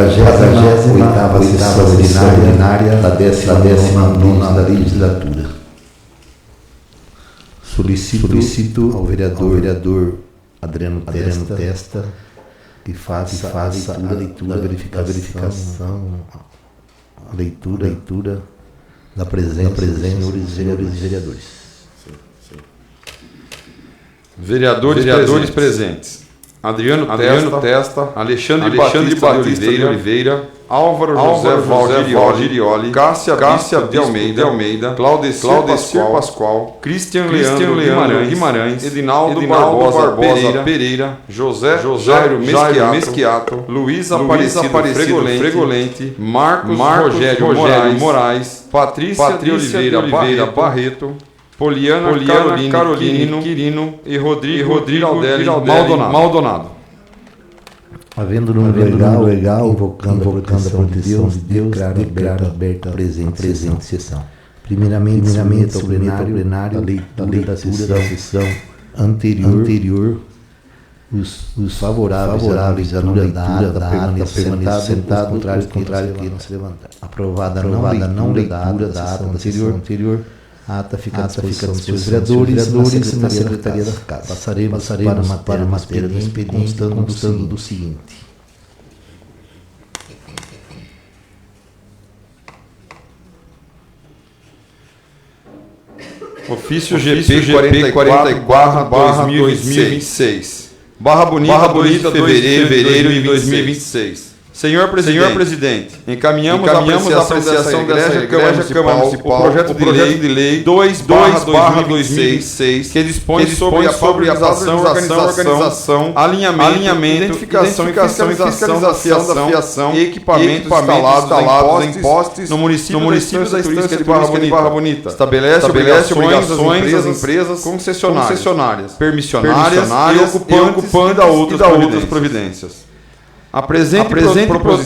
48ª sessão ordinária da 19ª legislatura. Solicito ao vereador Adriano Testa que faça a leitura, a verificação, a leitura da presença dos senhores vereadores. Vereadores presentes. Adriano Testa, Alexandre Batista de Oliveira, Álvaro José Valdirioli, Cássia de Almeida, Claudecir Pascoal, Cristian Leandro Guimarães, Edinaldo Barbosa Pereira, José Jairo Mesquiato, Luiz Aparecido Fregolente, Marcos Rogério Moraes, Patrícia de Oliveira Barreto, Poliana Caroline Quirino e Rodrigo Aldelli Maldonado. Havendo número legal, invocando a proteção de Deus, declaro aberta a presente sessão. Primeiramente ao plenário da leitura da sessão anterior, os favoráveis à leitura da ata permaneçam sentados, contrário que não se levantar. Aprovada não leitura da ata anterior, a ata fica dos seus vereadores na Secretaria da Casa. Passaremos para a matéria do expediente constando do seguinte. Ofício GP 44/2026. Barra Bonita, 2 de fevereiro de 2026. Senhor Presidente, encaminhamos a apreciação dessa Igreja Câmara Municipal o projeto de lei 2/2026 que dispõe sobre a padronização, organização, alinhamento, identificação e fiscalização da fiação e equipamentos instalados em postes no município da Estância Turística de Barra Bonita. Estabelece obrigações às empresas concessionárias, permissionárias e ocupantes e dá outras providências. A presente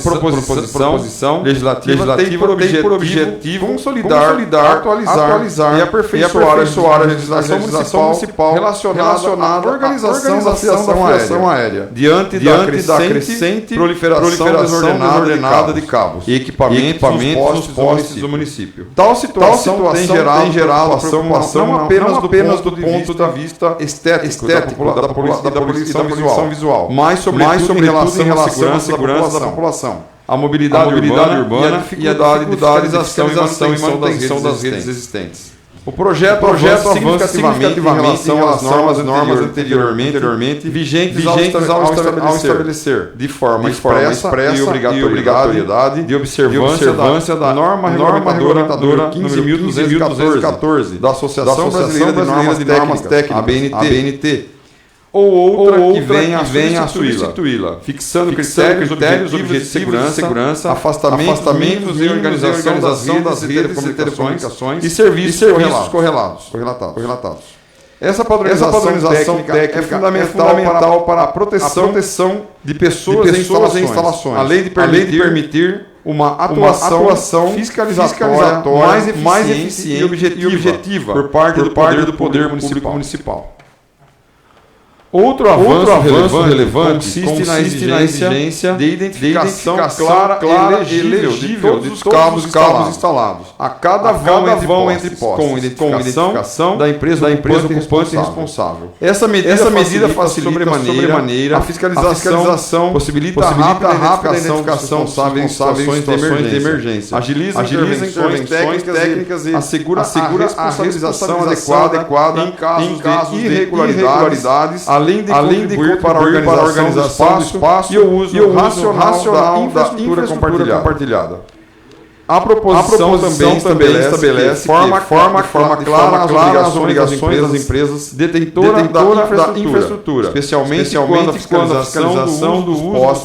proposição legislativa tem por objetivo consolidar, atualizar e aperfeiçoar a legislação municipal relacionada à organização da fiação aérea diante da crescente proliferação desordenada de cabos e equipamentos nos postes do município. Tal situação tem gerado preocupação não apenas do ponto de vista estético da poluição visual, mas sobretudo em relação à segurança da população, a mobilidade urbana e a dificuldade de fiscalização e manutenção das redes existentes. O projeto avança significativamente em relação às normas anteriormente vigentes ao estabelecer, de forma expressa e obrigatoriedade, de observância da norma regulamentadora 15.214 da Associação Brasileira de Normas Técnicas, ABNT, ou outra que venha a substituí-la, fixando critérios, objetivos de segurança, afastamentos e organização das redes de telecomunicações e serviços correlatados. Essa padronização técnica é fundamental para a proteção de pessoas e instalações, além de permitir uma atuação fiscalizatória mais eficiente e objetiva por parte do Poder Municipal. Outro avanço relevante consiste na exigência de identificação clara e legível de todos os cabos instalados a cada vão entre postes, com identificação da empresa ocupante responsável. Essa medida facilita sobremaneira a fiscalização, possibilita a rápida identificação responsáveis em situações de emergência, agiliza intervenções técnicas e assegura a responsabilização adequada em casos de irregularidades, além de contribuir para a organização do espaço e o uso racional da infraestrutura compartilhada. A proposição também estabelece de forma clara as obrigações das empresas detentoras da infraestrutura, especialmente quando a fiscalização dos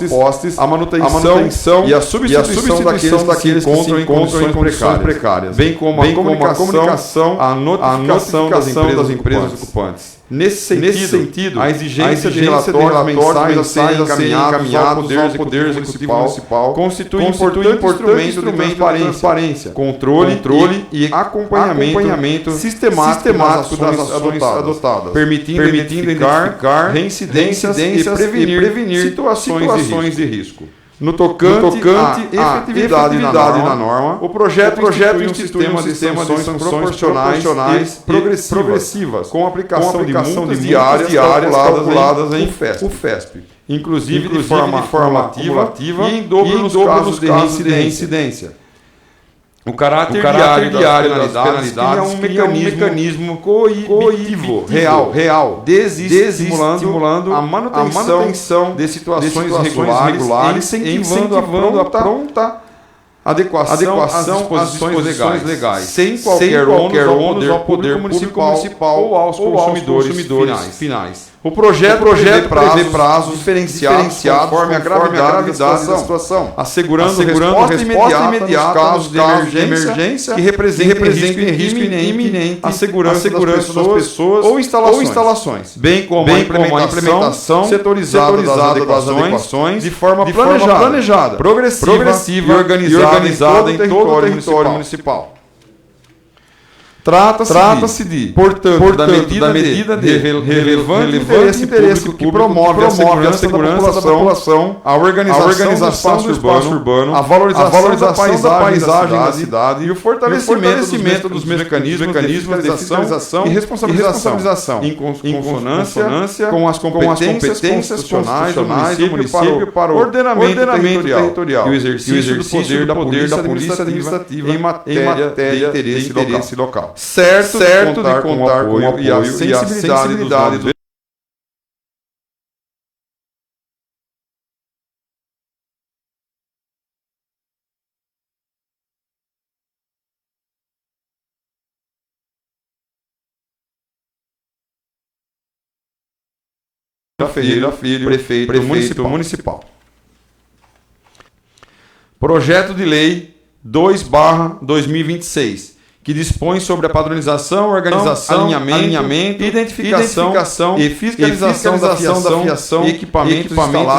postes, a manutenção e a substituição daqueles que se encontram em condições precárias, bem como a comunicação, a notificação das empresas ocupantes. Nesse sentido, a exigência de relatórios mensais a serem encaminhados ao Poder Executivo Municipal constitui importante instrumento de transparência, controle e acompanhamento sistemático das ações adotadas, permitindo identificar reincidências e prevenir situações de risco. No tocante à efetividade da norma, o projeto institui um sistema de sanções proporcionais e progressivas, com aplicação de multas diárias calculadas em FESP, inclusive de forma ativa e em dobro nos casos de reincidência. O caráter diário das penalidades é um mecanismo coibitivo real, desestimulando a manutenção de situações regulares, incentivando a pronta adequação às disposições legais, sem qualquer ônus ao poder municipal ou aos consumidores finais. O projeto prevê prazos diferenciados conforme a gravidade da situação, assegurando resposta imediata nos casos de emergência que representem risco iminente à segurança das pessoas ou instalações, bem como a implementação setorizada das adequações de forma planejada, progressiva e organizada em todo o território municipal. Trata-se de, portanto, da medida de relevante interesse público que promove a segurança da população, a organização do espaço urbano, a valorização da paisagem da cidade e o fortalecimento dos mecanismos de fiscalização e responsabilização, em consonância com as competências constitucionais do município para o ordenamento territorial e o exercício do poder da polícia administrativa em matéria de interesse local. Certo de contar com o apoio e a sensibilidade do Filho, prefeito municipal. Projeto de Lei 2/2026, que dispõe sobre a padronização, organização, alinhamento, identificação e fiscalização da fiação e equipamentos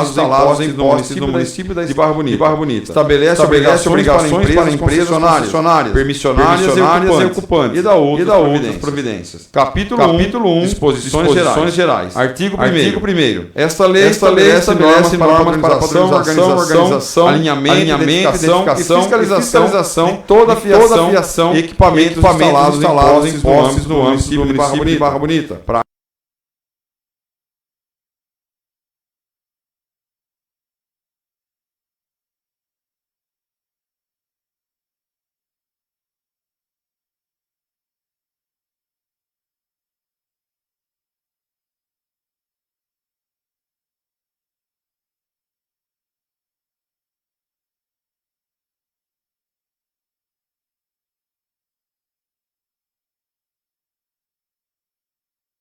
instalados em postes do município de Barra Bonita. Estabelece obrigações para empresas concessionárias, permissionárias e ocupantes, e da outras providências. Capítulo 1. Disposições gerais. Artigo 1º. Esta lei estabelece normas para padronização, alinhamento, identificação e fiscalização de toda a fiação e equipamentos instalados em postes no âmbito do município de Barra Bonita.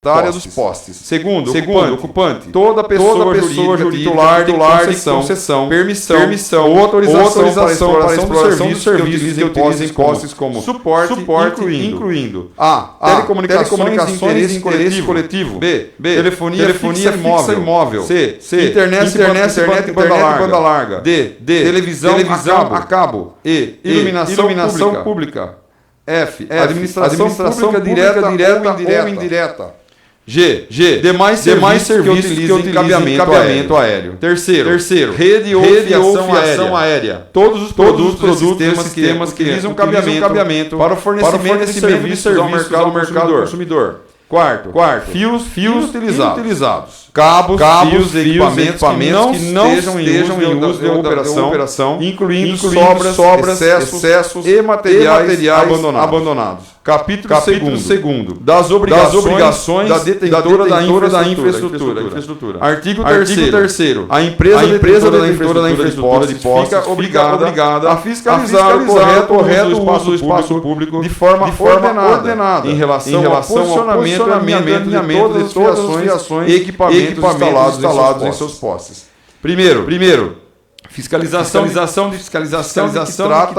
Área dos postes. Segundo, ocupante. Toda pessoa jurídica titular de concessão, permissão ou autorização para exploração do serviço que utilizem postes como suporte, incluindo a. Telecomunicações de interesse coletivo. B. Telefonia fixa e móvel. C. Internet e banda larga. D. Televisão a cabo. E. Iluminação pública. F. Administração pública direta ou indireta. G. Demais serviços que utilizem cabeamento aéreo. Terceiro. Rede ou fiação aérea. Todos os produtos e sistemas que utilizam cabeamento para o fornecimento de serviços ao mercado consumidor. Quarto. Fios utilizados. Cabos, fios e equipamentos que não estejam em uso de operação, incluindo sobras, excessos e materiais abandonados. Capítulo 2. Das obrigações da detentora da infraestrutura. Artigo 3º. A empresa detentora da infraestrutura de postes fica obrigada a fiscalizar o correto uso do espaço público de forma ordenada em relação ao funcionamento e alinhamento de todas as fiações e equipamentos instalados em seus postes. Primeiro. Fiscalização que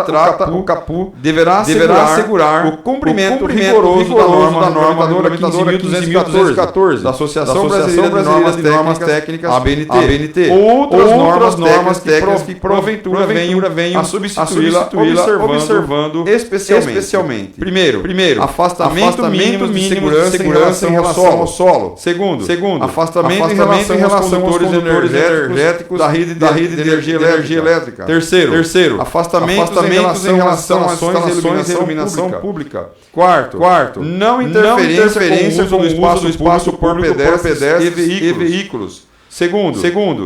trata o CAPU deverá assegurar o cumprimento rigoroso da norma 15.214 da Associação Brasileira de Normas Técnicas, ABNT, ou outras normas técnicas que porventura venham a substituí-la, observando especialmente. Primeiro, afastamento mínimo de segurança em relação ao solo. Segundo, afastamento em relação aos condutores energéticos da rede de energia energia elétrica. Terceiro, afastamentos em relação às instalações de iluminação pública. Quarto, não interferência com o uso do espaço público por pedestres e veículos. Segundo,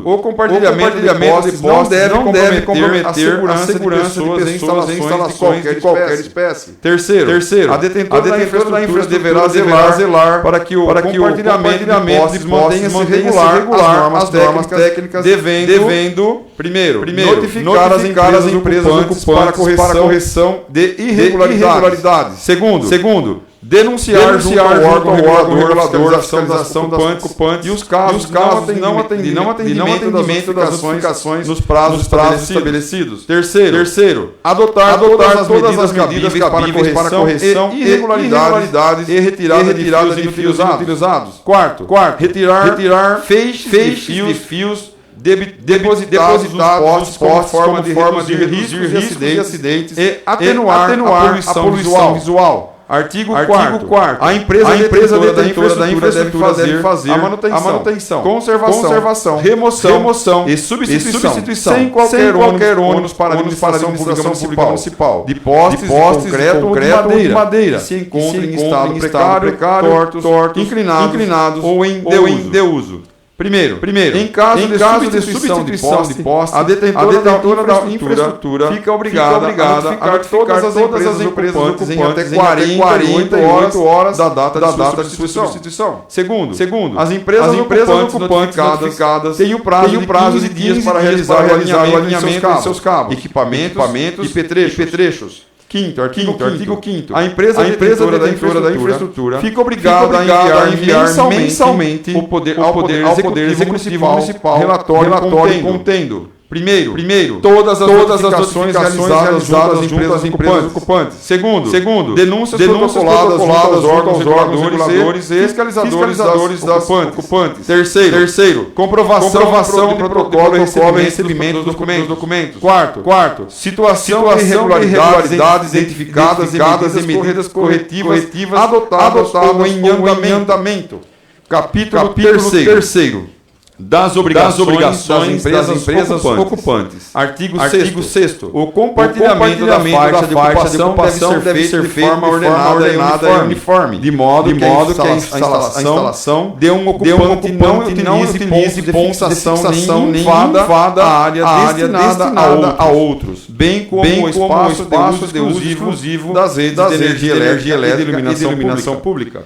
o compartilhamento de postes não deve comprometer a segurança de pessoas em instalações de qualquer espécie. Terceiro, a detentora da infraestrutura deverá zelar para que o compartilhamento de postes mantenha-se regular às normas técnicas, devendo primeiro, notificar as empresas ocupantes para correção de irregularidades. Segundo, denunciar junto ao órgão regulador da fiscalização das ocupantes e os casos de não atendimento das notificações nos prazos estabelecidos. Terceiro, adotar todas as medidas cabíveis para correção de irregularidades e retirada de fios inutilizados. Quarto, retirar feixes de fios depositados nos postes como forma de reduzir riscos de acidentes e atenuar a poluição visual. Artigo 4º. A empresa detentora da infraestrutura deve fazer a manutenção, conservação, remoção e substituição sem qualquer ônus para a administração pública municipal de postes de concreto ou de madeira que se encontrem em estado precário, tortos, inclinados ou em deuso. Primeiro, em caso de substituição de poste, a detentora da infraestrutura fica obrigada a notificar todas as empresas ocupantes em até 48 horas da data de substituição. Segundo, as empresas ocupantes notificadas têm o prazo de dias para realizar o alinhamento de seus cabos, equipamentos e petrechos. Artigo 5º. A empresa detentora da infraestrutura fica obrigada a enviar mensalmente ao Poder Executivo Municipal relatório contendo Primeiro, todas as notificações realizadas junto às empresas ocupantes. Segundo, denúncias protocoladas junto aos órgãos reguladores e fiscalizadores das ocupantes. Terceiro, comprovação de protocolo e recebimento dos documentos. Quarto, situação de irregularidades identificadas e medidas corretivas adotadas ou em andamento. Capítulo 3º. Das obrigações das empresas ocupantes. Artigo 6º. O compartilhamento da faixa de ocupação deve ser feito de forma ordenada e uniforme, de modo que a instalação de um ocupante não utilize pontos de fixação nem invada a área destinada a outros, bem como o espaço de uso exclusivo das redes de energia elétrica e de iluminação pública.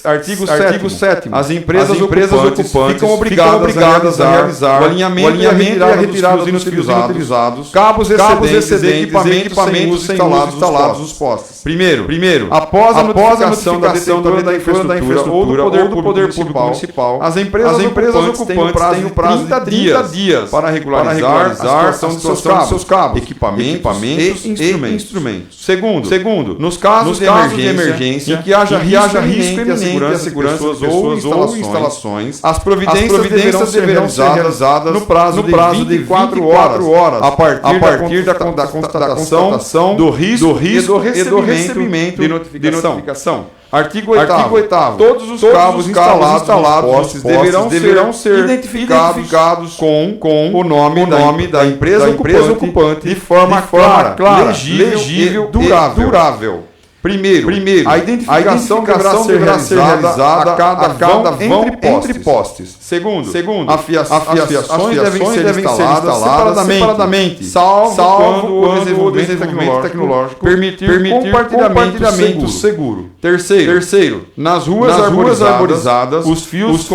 Artigo 7º. As empresas ocupantes ficam obrigadas a realizar o alinhamento e a retirada dos fios inutilizados, cabos excedentes e equipamentos instalados nos postes. Primeiro, após a notificação da detentora da infraestrutura ou do Poder Público Municipal, as empresas ocupantes têm o prazo de 30 dias para regularizar a situação de seus cabos, equipamentos e instrumentos. Segundo, nos casos de emergência em que haja risco iminente à segurança de pessoas ou instalações, as providências deverão ser realizadas no prazo de 24 horas a partir da constatação do risco e do recebimento de notificação. Artigo 8º. Todos os cabos instalados nos postes deverão ser identificados com o nome da empresa ocupante de forma clara, legível e durável. Primeiro, a identificação deverá ser realizada a cada vão entre postes. Segundo, afiações devem ser instaladas separadamente, salvo o desenvolvimento tecnológico permitir compartilhamento seguro. Terceiro, nas ruas arborizadas, os fios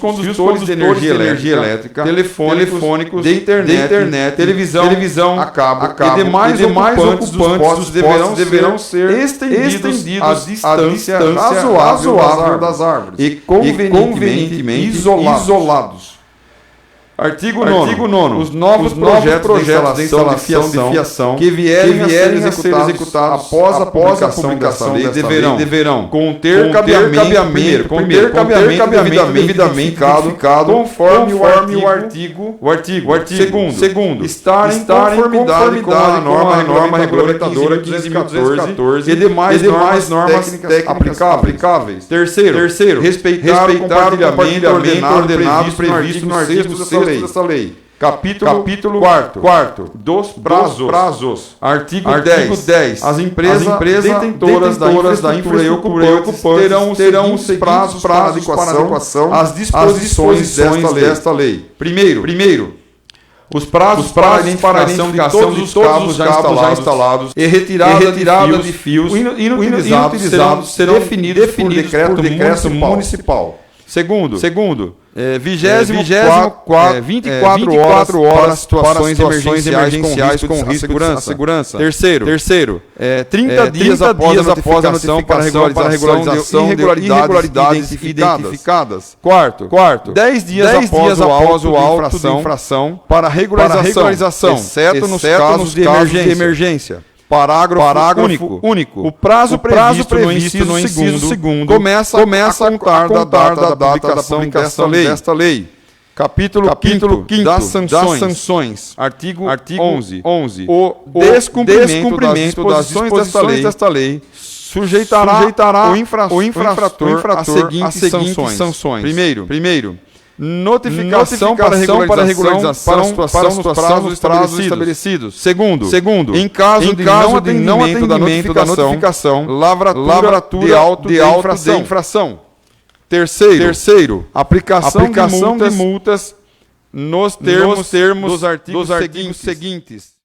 condutores de energia elétrica, telefônicos, de internet, televisão a cabo e demais ocupantes dos postes deverão ser estendidos à distância razoável das árvores e convenientemente isolados. Artigo 9º. Os novos projetos de instalação de fiação que vierem a ser executados após a publicação dessa lei deverão conter cabeamento devidamente identificado conforme o artigo. Segundo, estar em conformidade com a norma regulamentadora 15.214 e demais normas técnicas aplicáveis. Terceiro, respeitar o compartilhamento ordenado previsto no artigo 6º dessa lei. Capítulo 4 dos prazos. Artigo 10. As empresas detentoras da infraestrutura e ocupantes terão os prazos para adequação às disposições desta lei. Primeiro, os prazos para identificação de todos os cabos já instalados e retirada de fios inutilizados serão definidos por decreto municipal. Segundo, 24 horas para situações emergenciais com risco de segurança. Terceiro, 30 dias após a notificação para regularização de irregularidades identificadas. Quarto, 10 dias após o auto de infração para regularização, exceto nos casos de emergência. Parágrafo único. O prazo previsto no inciso segundo começa a contar da data da publicação desta lei. Capítulo 5 das sanções. Artigo 11. O descumprimento das disposições desta lei sujeitará o infrator a seguintes sanções. Primeiro, notificação para regularização para os prazos estabelecidos. Segundo, em caso de não atendimento da notificação, lavratura de auto de infração. Terceiro, aplicação de multas nos termos dos artigos seguintes.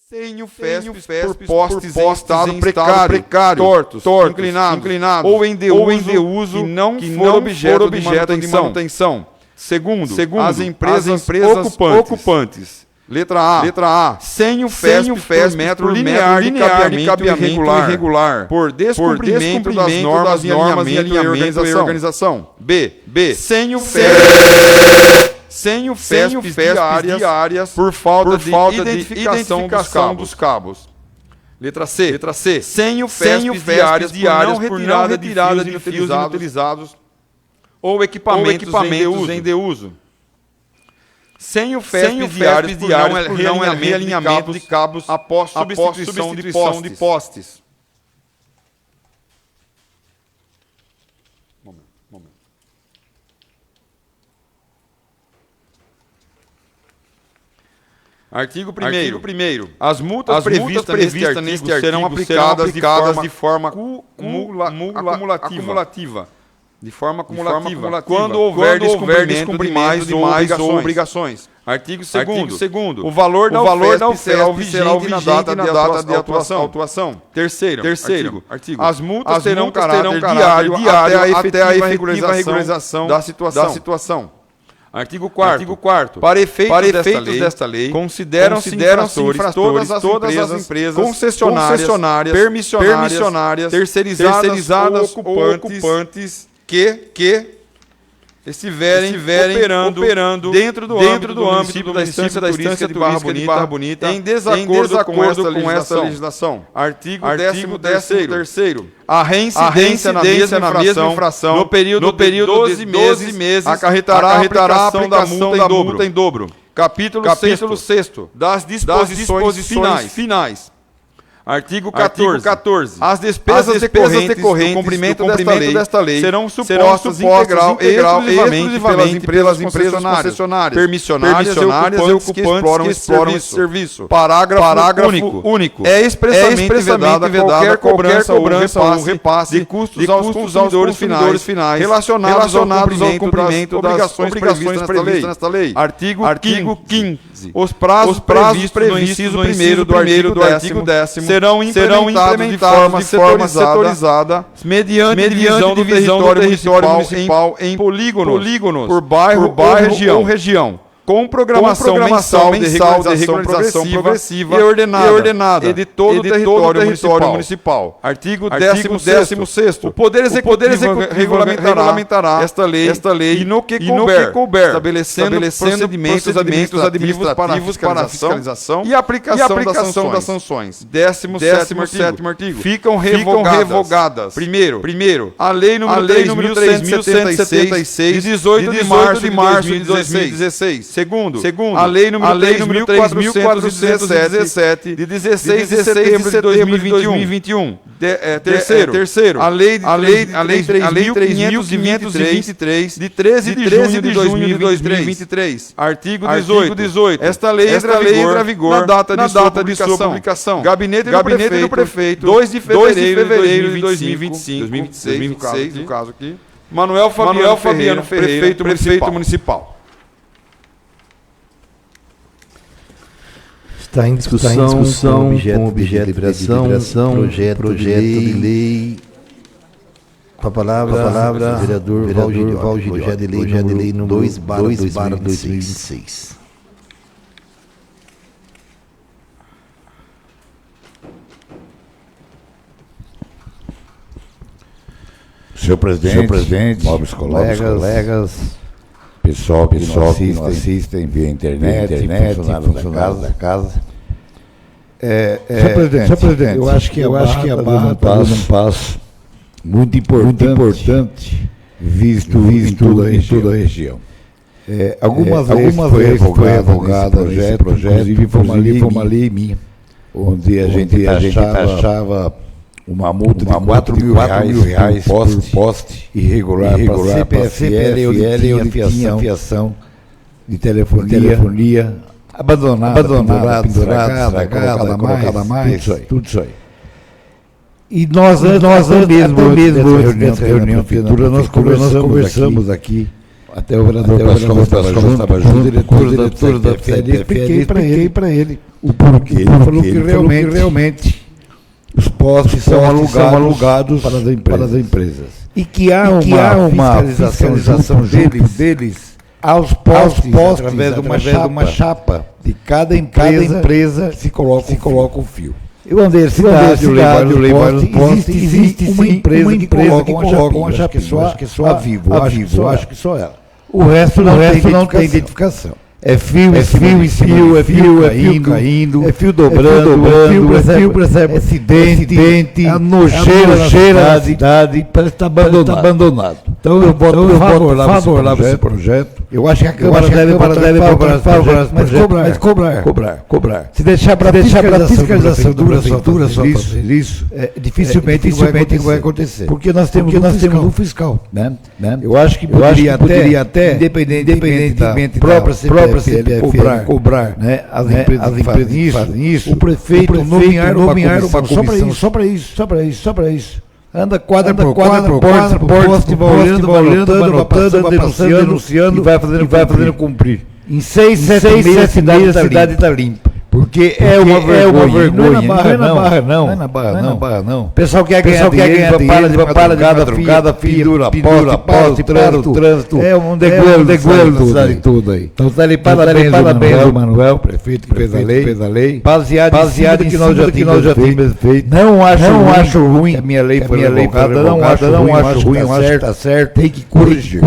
Sem o FESP por postes em estado precário, tortos, inclinados ou em deuso que não for objeto de manutenção. Segundo, as empresas ocupantes. Letra A. Sem o FESP por metro linear de cabeamento irregular, por descumprimento das normas de alinhamento e organização. B. Sem o FESP de áreas por falta de identificação dos cabos. Letra C. Sem o FESP de áreas por não retirada de fios inutilizados ou equipamentos em deuso. Sem o FESP de áreas por não realinhamento de cabos após substituição de postes. Artigo 1º. As multas previstas neste artigo serão aplicadas de forma acumulativa. Quando houver descumprimento de mais obrigações. Artigo 2º. O valor da UFESP será vigente na data de autuação. Terceiro. As multas terão caráter diário até a efetiva regularização da situação. Artigo 4º. Para efeitos desta lei, consideram-se infratores todas as empresas concessionárias, permissionárias, terceirizadas ou ocupantes que estiverem operando dentro do âmbito da Estância Turística de Barra Bonita em desacordo com esta legislação. Artigo 13º. A reincidência na mesma infração no período de 12 meses acarretará a aplicação da multa em dobro. Capítulo 6º. Das disposições finais. Artigo 14. As despesas decorrentes do cumprimento desta lei serão supostas integral e exclusivamente pelas empresas concessionárias, permissionárias e ocupantes que exploram esse serviço. Parágrafo único. É expressamente vedada qualquer cobrança ou repasse de custos aos consumidores finais relacionados ao cumprimento das obrigações previstas nesta lei. Artigo 5º. Os prazos previstos no inciso 1º do artigo 10º serão implementados de forma setorizada mediante divisão do território municipal em polígonos por bairro ou região. com programação mensal de regularização progressiva e ordenada e de todo o território municipal. Artigo 16º. O Poder Executivo regulamentará esta lei e no que couber, estabelecendo procedimentos administrativos para a fiscalização e aplicação das sanções. 17º artigo. Ficam revogadas. Primeiro, a Lei número 3.176 de 18 de março de 2016. Segundo, a Lei número 3.417 de 16 de setembro de 2021. Terceiro, a Lei 3.523 de 13 de junho de 2023. Artigo 18. Esta lei entra em vigor na data de sua publicação. Gabinete do Prefeito, 2 de fevereiro de 2026, no caso aqui. Manuel Fabiano Ferreira, Prefeito Municipal. Está em discussão com objeto de liberação, projeto de lei. Com a palavra, vereador Valgir, projeto de lei número 2/2026. Senhor presidente, nobres colegas, pessoal que nos assistem via internet, funcionários da casa. Senhor presidente, eu acho que a Barra está dando um passo muito importante, visto em toda a região. Algumas vezes foi revogado esse projeto, inclusive foi uma lei minha, onde a gente taxava uma multa de R$4.000 por poste irregular para CPFL e fiação de telefonia abandonada, colocada mais, tudo isso aí. E nós mesmo nessa reunião futura, nós conversamos aqui, até o vereador Pascoal estava junto, o diretor da CPFL, expliquei para ele o porquê. Ele falou que realmente os postes são alugados para as empresas. E que há uma fiscalização deles aos postes através de uma chapa de cada empresa que se coloca o fio. Eu andei a cidade, eu levei vários postes, existe uma empresa que coloca uma chapa, acho que é só a Vivo, acho que só ela. O resto não tem identificação. É fio caindo, é fio dobrando, é acidente, a nojeira da cidade, parece que está abandonado. Então eu voto favorável a esse projeto. Eu acho que a Câmara deve mas cobrar. Se deixar para a fiscalização da prefeitura só fazer isso, dificilmente vai acontecer. Porque nós temos um fiscal. Né? Eu acho que poderia até, independentemente da própria CPFL cobrar, né, as empresas que fazem isso, o prefeito nomear uma comissão só para isso. Anda quadra por poste, vai olhando, denunciando e vai fazendo cumprir. Em 6, 7 meses a cidade está limpa. Porque é uma vergonha. Não é na Barra, não. O pessoal quer ganhar dinheiro, para de madrugada, pendura poste, trânsito. É um deguelo da cidade toda aí. Então está ali parabéns ao Manuel, prefeito que fez a lei. Baseado em que nós já temos feito. Não acho ruim a minha lei foi revogada, não acho ruim, eu acho que está certo. Tem que corrigir.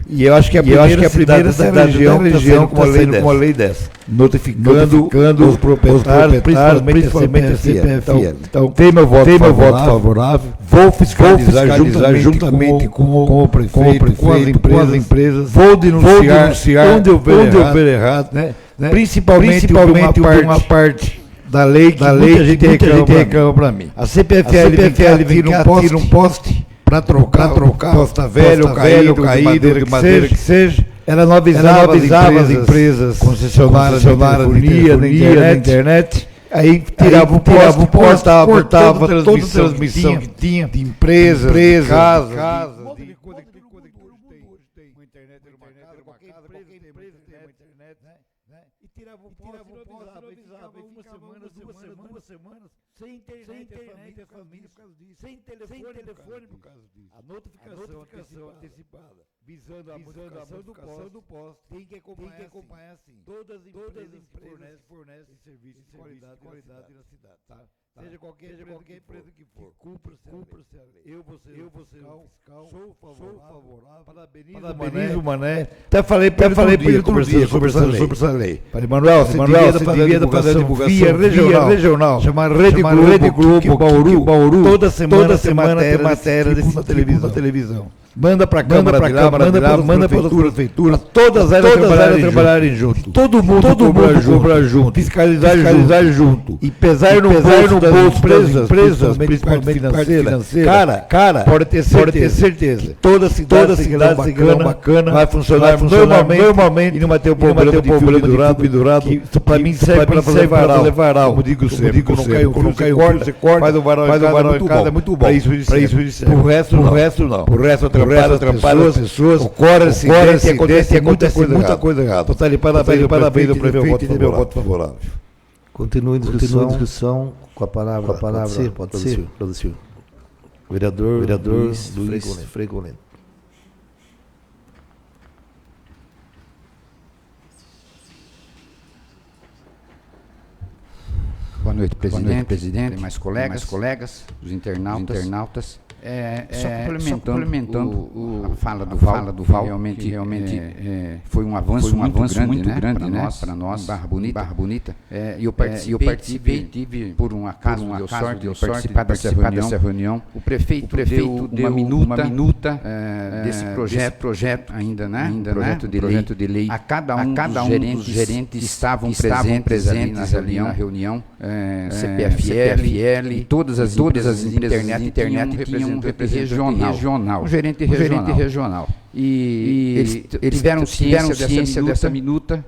E eu acho que a primeira cidade da região com uma lei dessa. Notificando os proprietários, principalmente a CPFL. Então, tem meu voto favorável. Vou fiscalizar juntamente com o prefeito, com as empresas. Vou denunciar onde houver errado, né? Principalmente uma parte da lei que muita gente reclama para mim. A CPFL tira um poste para trocar posta velho, caído, de madeira que seja. Ela não avisava as empresas concessionárias de telefonia, na internet. Aí tirava o poste, cortava toda a transmissão que tinha de empresas, de casas. né? E tirava o poste, avisava, e ficava duas semanas, sem internet a família por causa disso, sem telefone por causa disso. A notificação antecipada, visando a modificação do poste, tem que acompanhar assim, todas as empresas que fornecem serviços de qualidade na cidade, tá? Seja qualquer empresa que for, cumpra-se a lei. Eu vou ser o fiscal, sou favorável, parabenizo o Mané. Até falei para ele conversando sobre essa lei. Falei, Manuel, você devia fazer a divulgação via regional, chamar Rede Globo, Bauru, toda semana tem matéria desse tipo na televisão. Manda para a Câmara de lá, manda para as prefeituras, todas elas trabalharem junto. Todo mundo cobrar junto, fiscalizar junto. E pesar no bolso das empresas, principalmente financeira, cara, pode ter certeza que toda cidade bacana vai funcionar normalmente e não vai ter um problema de pendurado. Que para mim serve para fazer varal. Como digo sempre, quando cai o você corta, faz o varal em casa, é muito bom. Para isso o resto não. O resto atrapalha as pessoas, ocorre acidente e acontece muita coisa errada. Então, parabéns ao prefeito e meu voto favorável. Continue a discussão com a palavra. Pode ser. Vereador Luiz Fregolino. Boa noite, presidente, mais colegas, os internautas. Só complementando a fala do Val, realmente foi um avanço muito grande para nós, Barra Bonita. E eu participei, tive por um acaso de participar dessa reunião. O prefeito deu uma minuta desse projeto ainda, né? Projeto de lei. A cada um dos gerentes estavam presentes ali na reunião. CPFL e todas as internet tinham um regional, um gerente regional. E eles tiveram ciência dessa minuta.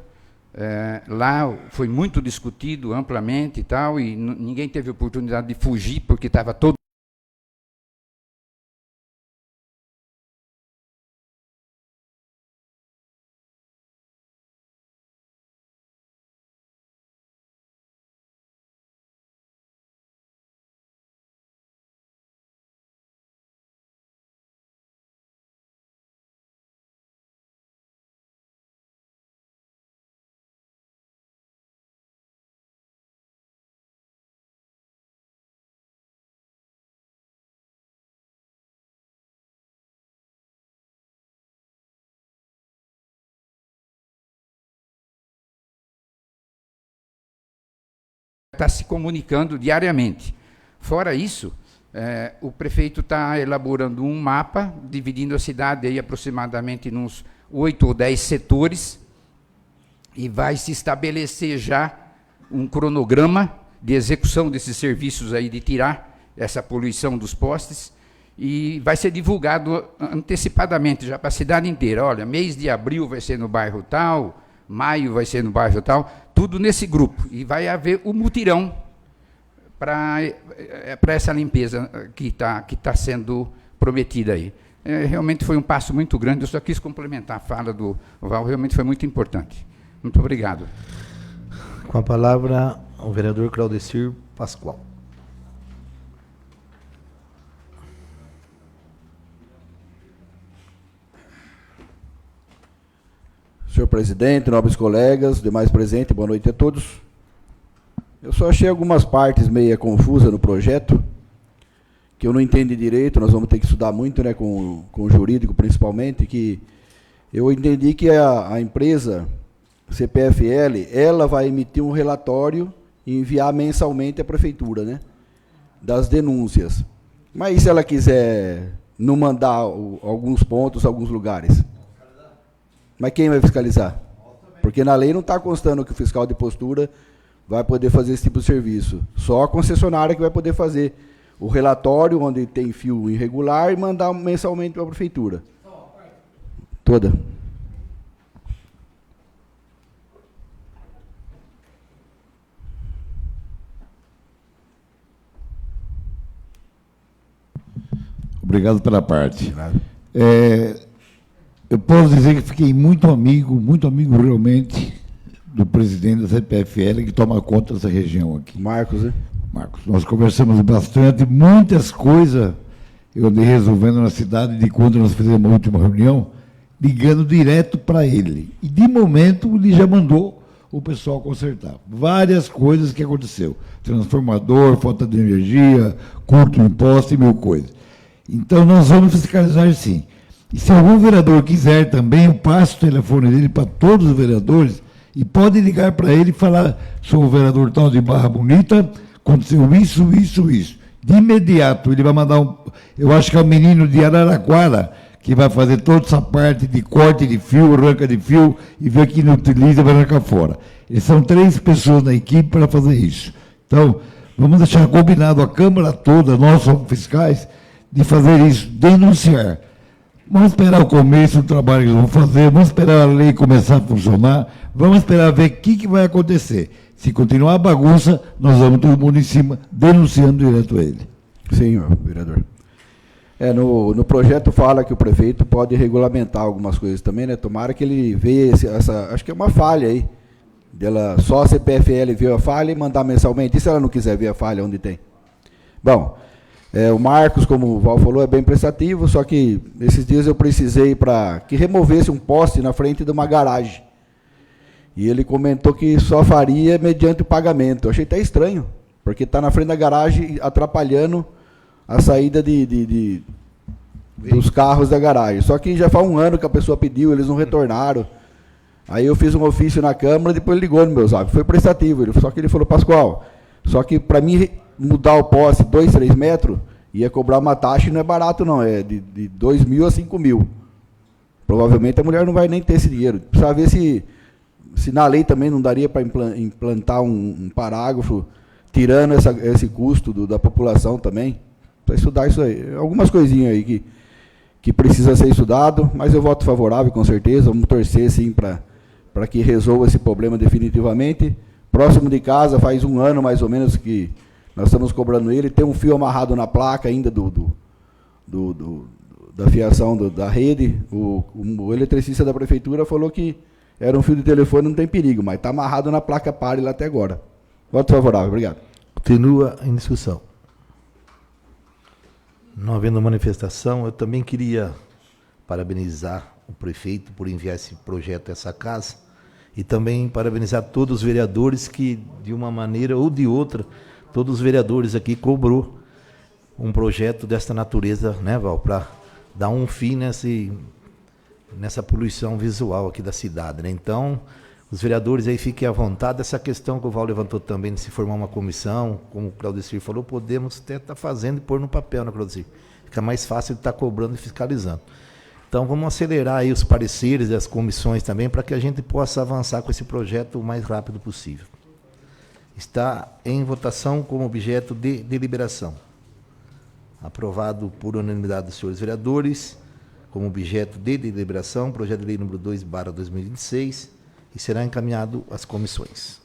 Lá foi muito discutido amplamente e tal, e ninguém teve oportunidade de fugir, porque estava todo está se comunicando diariamente. Fora isso, o prefeito está elaborando um mapa, dividindo a cidade aí aproximadamente nos 8 ou 10 setores, e vai se estabelecer já um cronograma de execução desses serviços aí, de tirar essa poluição dos postes, e vai ser divulgado antecipadamente já para a cidade inteira. Olha, mês de abril vai ser no bairro tal, maio vai ser no bairro tal, tudo nesse grupo. E vai haver o mutirão para essa limpeza que está sendo prometida aí. Realmente foi um passo muito grande. Eu só quis complementar a fala do Val, realmente foi muito importante. Muito obrigado. Com a palavra, o vereador Claudecir Pascoal. Senhor presidente, nobres colegas, demais presentes, boa noite a todos. Eu só achei algumas partes meio confusas no projeto, que eu não entendi direito, nós vamos ter que estudar muito, né, com o jurídico principalmente, que eu entendi que a empresa CPFL, ela vai emitir um relatório e enviar mensalmente à prefeitura, né, das denúncias. Mas se ela quiser não mandar alguns pontos, alguns lugares? Mas quem vai fiscalizar? Porque na lei não está constando que o fiscal de postura vai poder fazer esse tipo de serviço. Só a concessionária que vai poder fazer o relatório onde tem fio irregular e mandar mensalmente para a prefeitura. Toda. Obrigado pela parte. Eu posso dizer que fiquei muito amigo realmente do presidente da CPFL, que toma conta dessa região aqui. Marcos, né? Marcos, nós conversamos bastante, muitas coisas eu andei resolvendo na cidade de quando nós fizemos a última reunião, ligando direto para ele. E, de momento, ele já mandou o pessoal consertar. Várias coisas que aconteceu. Transformador, falta de energia, curto imposto e mil coisas. Então, nós vamos fiscalizar sim. E se algum vereador quiser também, eu passo o telefone dele para todos os vereadores e pode ligar para ele e falar: sou o vereador tal de Barra Bonita, aconteceu isso, isso, isso. De imediato, ele vai mandar eu acho que é o menino de Araraquara, que vai fazer toda essa parte de corte de fio, arranca de fio, e ver que não utiliza, vai arrancar fora. Eles são 3 pessoas na equipe para fazer isso. Então, vamos deixar combinado a Câmara toda, nós somos fiscais, de fazer isso, denunciar. Vamos esperar o começo do trabalho que eles vão fazer, vamos esperar a lei começar a funcionar, vamos esperar ver o que vai acontecer. Se continuar a bagunça, nós vamos todo mundo em cima, denunciando direto a ele. Sim, vereador. No projeto fala que o prefeito pode regulamentar algumas coisas também, né? Tomara que ele veja acho que é uma falha aí. Só a CPFL viu a falha e mandar mensalmente. E se ela não quiser ver a falha, onde tem? Bom, o Marcos, como o Val falou, é bem prestativo, só que esses dias eu precisei para que removesse um poste na frente de uma garagem. E ele comentou que só faria mediante o pagamento. Eu achei até estranho, porque está na frente da garagem atrapalhando a saída dos carros da garagem. Só que já faz um ano que a pessoa pediu, eles não retornaram. Aí eu fiz um ofício na Câmara, depois ele ligou no meu zap. Foi prestativo, só que ele falou: Pascoal, só que para mim mudar o poste 2, 3 metros, ia cobrar uma taxa e não é barato não, é de 2 mil a 5 mil. Provavelmente a mulher não vai nem ter esse dinheiro. Precisa ver se na lei também não daria para implantar um parágrafo tirando esse custo da população também. Para estudar isso aí. Algumas coisinhas aí que precisa ser estudado, mas eu voto favorável, com certeza. Vamos torcer, sim, para que resolva esse problema definitivamente. Próximo de casa, faz um ano mais ou menos que nós estamos cobrando ele. Tem um fio amarrado na placa ainda da fiação da rede. O eletricista da prefeitura falou que era um fio de telefone, não tem perigo, mas está amarrado na placa pare lá até agora. Voto favorável, obrigado. Continua em discussão. Não havendo manifestação, eu também queria parabenizar o prefeito por enviar esse projeto a essa casa e também parabenizar todos os vereadores que, de uma maneira ou de outra, todos os vereadores aqui cobrou um projeto desta natureza, né, Val, para dar um fim nessa poluição visual aqui da cidade, né? Então, os vereadores aí fiquem à vontade. Essa questão que o Val levantou também de se formar uma comissão, como o Claudecir falou, podemos até estar fazendo e pôr no papel, né, Claudecir? Fica mais fácil de estar cobrando e fiscalizando. Então, vamos acelerar aí os pareceres das comissões também, para que a gente possa avançar com esse projeto o mais rápido possível. Está em votação como objeto de deliberação. Aprovado por unanimidade dos senhores vereadores, como objeto de deliberação, projeto de lei número 2/2026, e será encaminhado às comissões.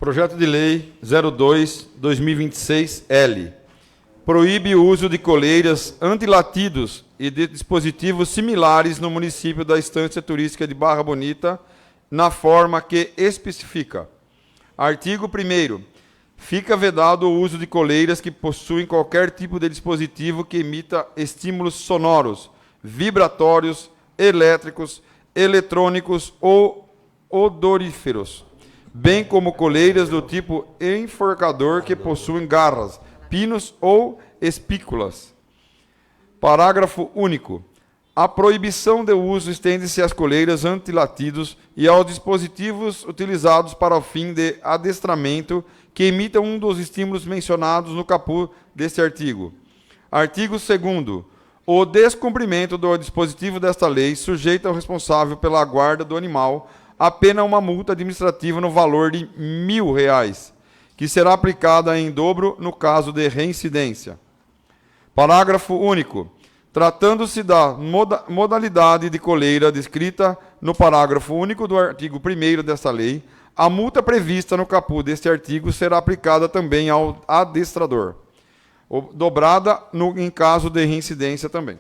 Projeto de lei 02/2026-L. Proíbe o uso de coleiras antilatidos e de dispositivos similares no município da Estância Turística de Barra Bonita, na forma que especifica. Artigo 1º. Fica vedado o uso de coleiras que possuem qualquer tipo de dispositivo que emita estímulos sonoros, vibratórios, elétricos, eletrônicos ou odoríferos, bem como coleiras do tipo enforcador que possuem garras, pinos ou espículas. Parágrafo único. A proibição de uso estende-se às coleiras antilatidos e aos dispositivos utilizados para o fim de adestramento que emitam um dos estímulos mencionados no caput deste artigo. Artigo 2º. O descumprimento do dispositivo desta lei sujeita o responsável pela guarda do animal a pena uma multa administrativa no valor de R$1.000, que será aplicada em dobro no caso de reincidência. Parágrafo único. Tratando-se da modalidade de coleira descrita no parágrafo único do artigo 1º desta lei, a multa prevista no caput deste artigo será aplicada também ao adestrador, dobrada em caso de reincidência também.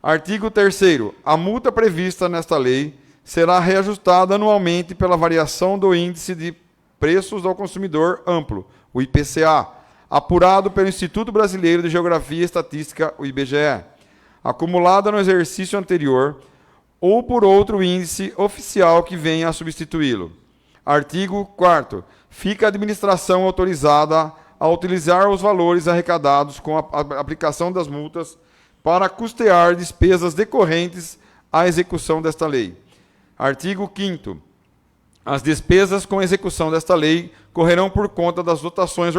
Artigo 3º. A multa prevista nesta lei será reajustada anualmente pela variação do Índice de Preços ao Consumidor Amplo, o IPCA, apurado pelo Instituto Brasileiro de Geografia e Estatística, o IBGE, acumulada no exercício anterior ou por outro índice oficial que venha a substituí-lo. Artigo 4º. Fica a administração autorizada a utilizar os valores arrecadados com a aplicação das multas para custear despesas decorrentes à execução desta lei. Artigo 5º. As despesas com execução desta lei correrão por conta das dotações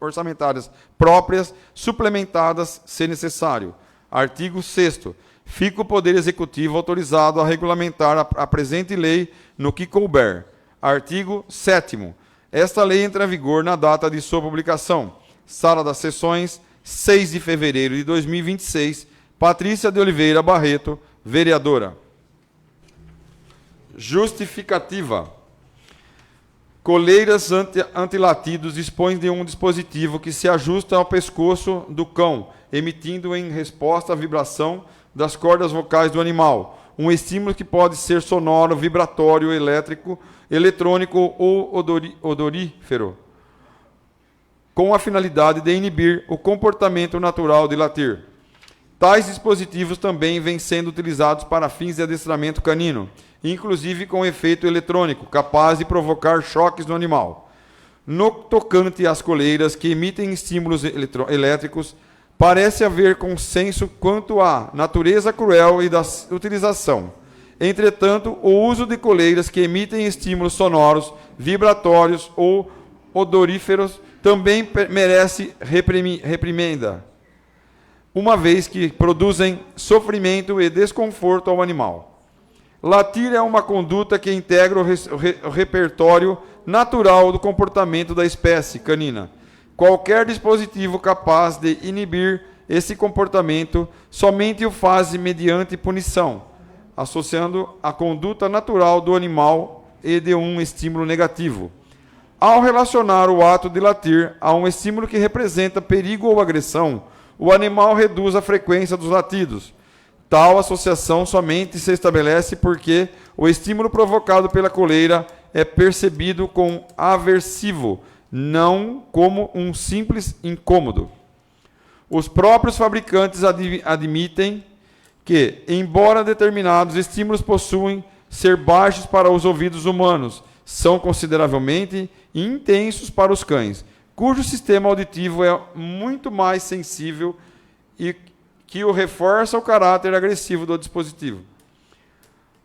orçamentárias próprias, suplementadas, se necessário. Artigo 6º. Fica o Poder Executivo autorizado a regulamentar a presente lei no que couber. Artigo 7º. Esta lei entra em vigor na data de sua publicação. Sala das Sessões, 6 de fevereiro de 2026. Patrícia de Oliveira Barreto, vereadora. Justificativa. Coleiras antilatidos dispõem de um dispositivo que se ajusta ao pescoço do cão, emitindo em resposta à vibração das cordas vocais do animal, um estímulo que pode ser sonoro, vibratório, elétrico, eletrônico ou odorífero, com a finalidade de inibir o comportamento natural de latir. Tais dispositivos também vêm sendo utilizados para fins de adestramento canino, inclusive com efeito eletrônico, capaz de provocar choques no animal. No tocante às coleiras que emitem estímulos elétricos, parece haver consenso quanto à natureza cruel e da utilização. Entretanto, o uso de coleiras que emitem estímulos sonoros, vibratórios ou odoríferos também merece reprimenda, uma vez que produzem sofrimento e desconforto ao animal. Latir é uma conduta que integra o repertório natural do comportamento da espécie canina. Qualquer dispositivo capaz de inibir esse comportamento somente o faz mediante punição, associando a conduta natural do animal e de um estímulo negativo. Ao relacionar o ato de latir a um estímulo que representa perigo ou agressão, o animal reduz a frequência dos latidos. Tal associação somente se estabelece porque o estímulo provocado pela coleira é percebido como aversivo, não como um simples incômodo. Os próprios fabricantes admitem que, embora determinados estímulos possuem ser baixos para os ouvidos humanos, são consideravelmente intensos para os cães, cujo sistema auditivo é muito mais sensível e que o reforça o caráter agressivo do dispositivo.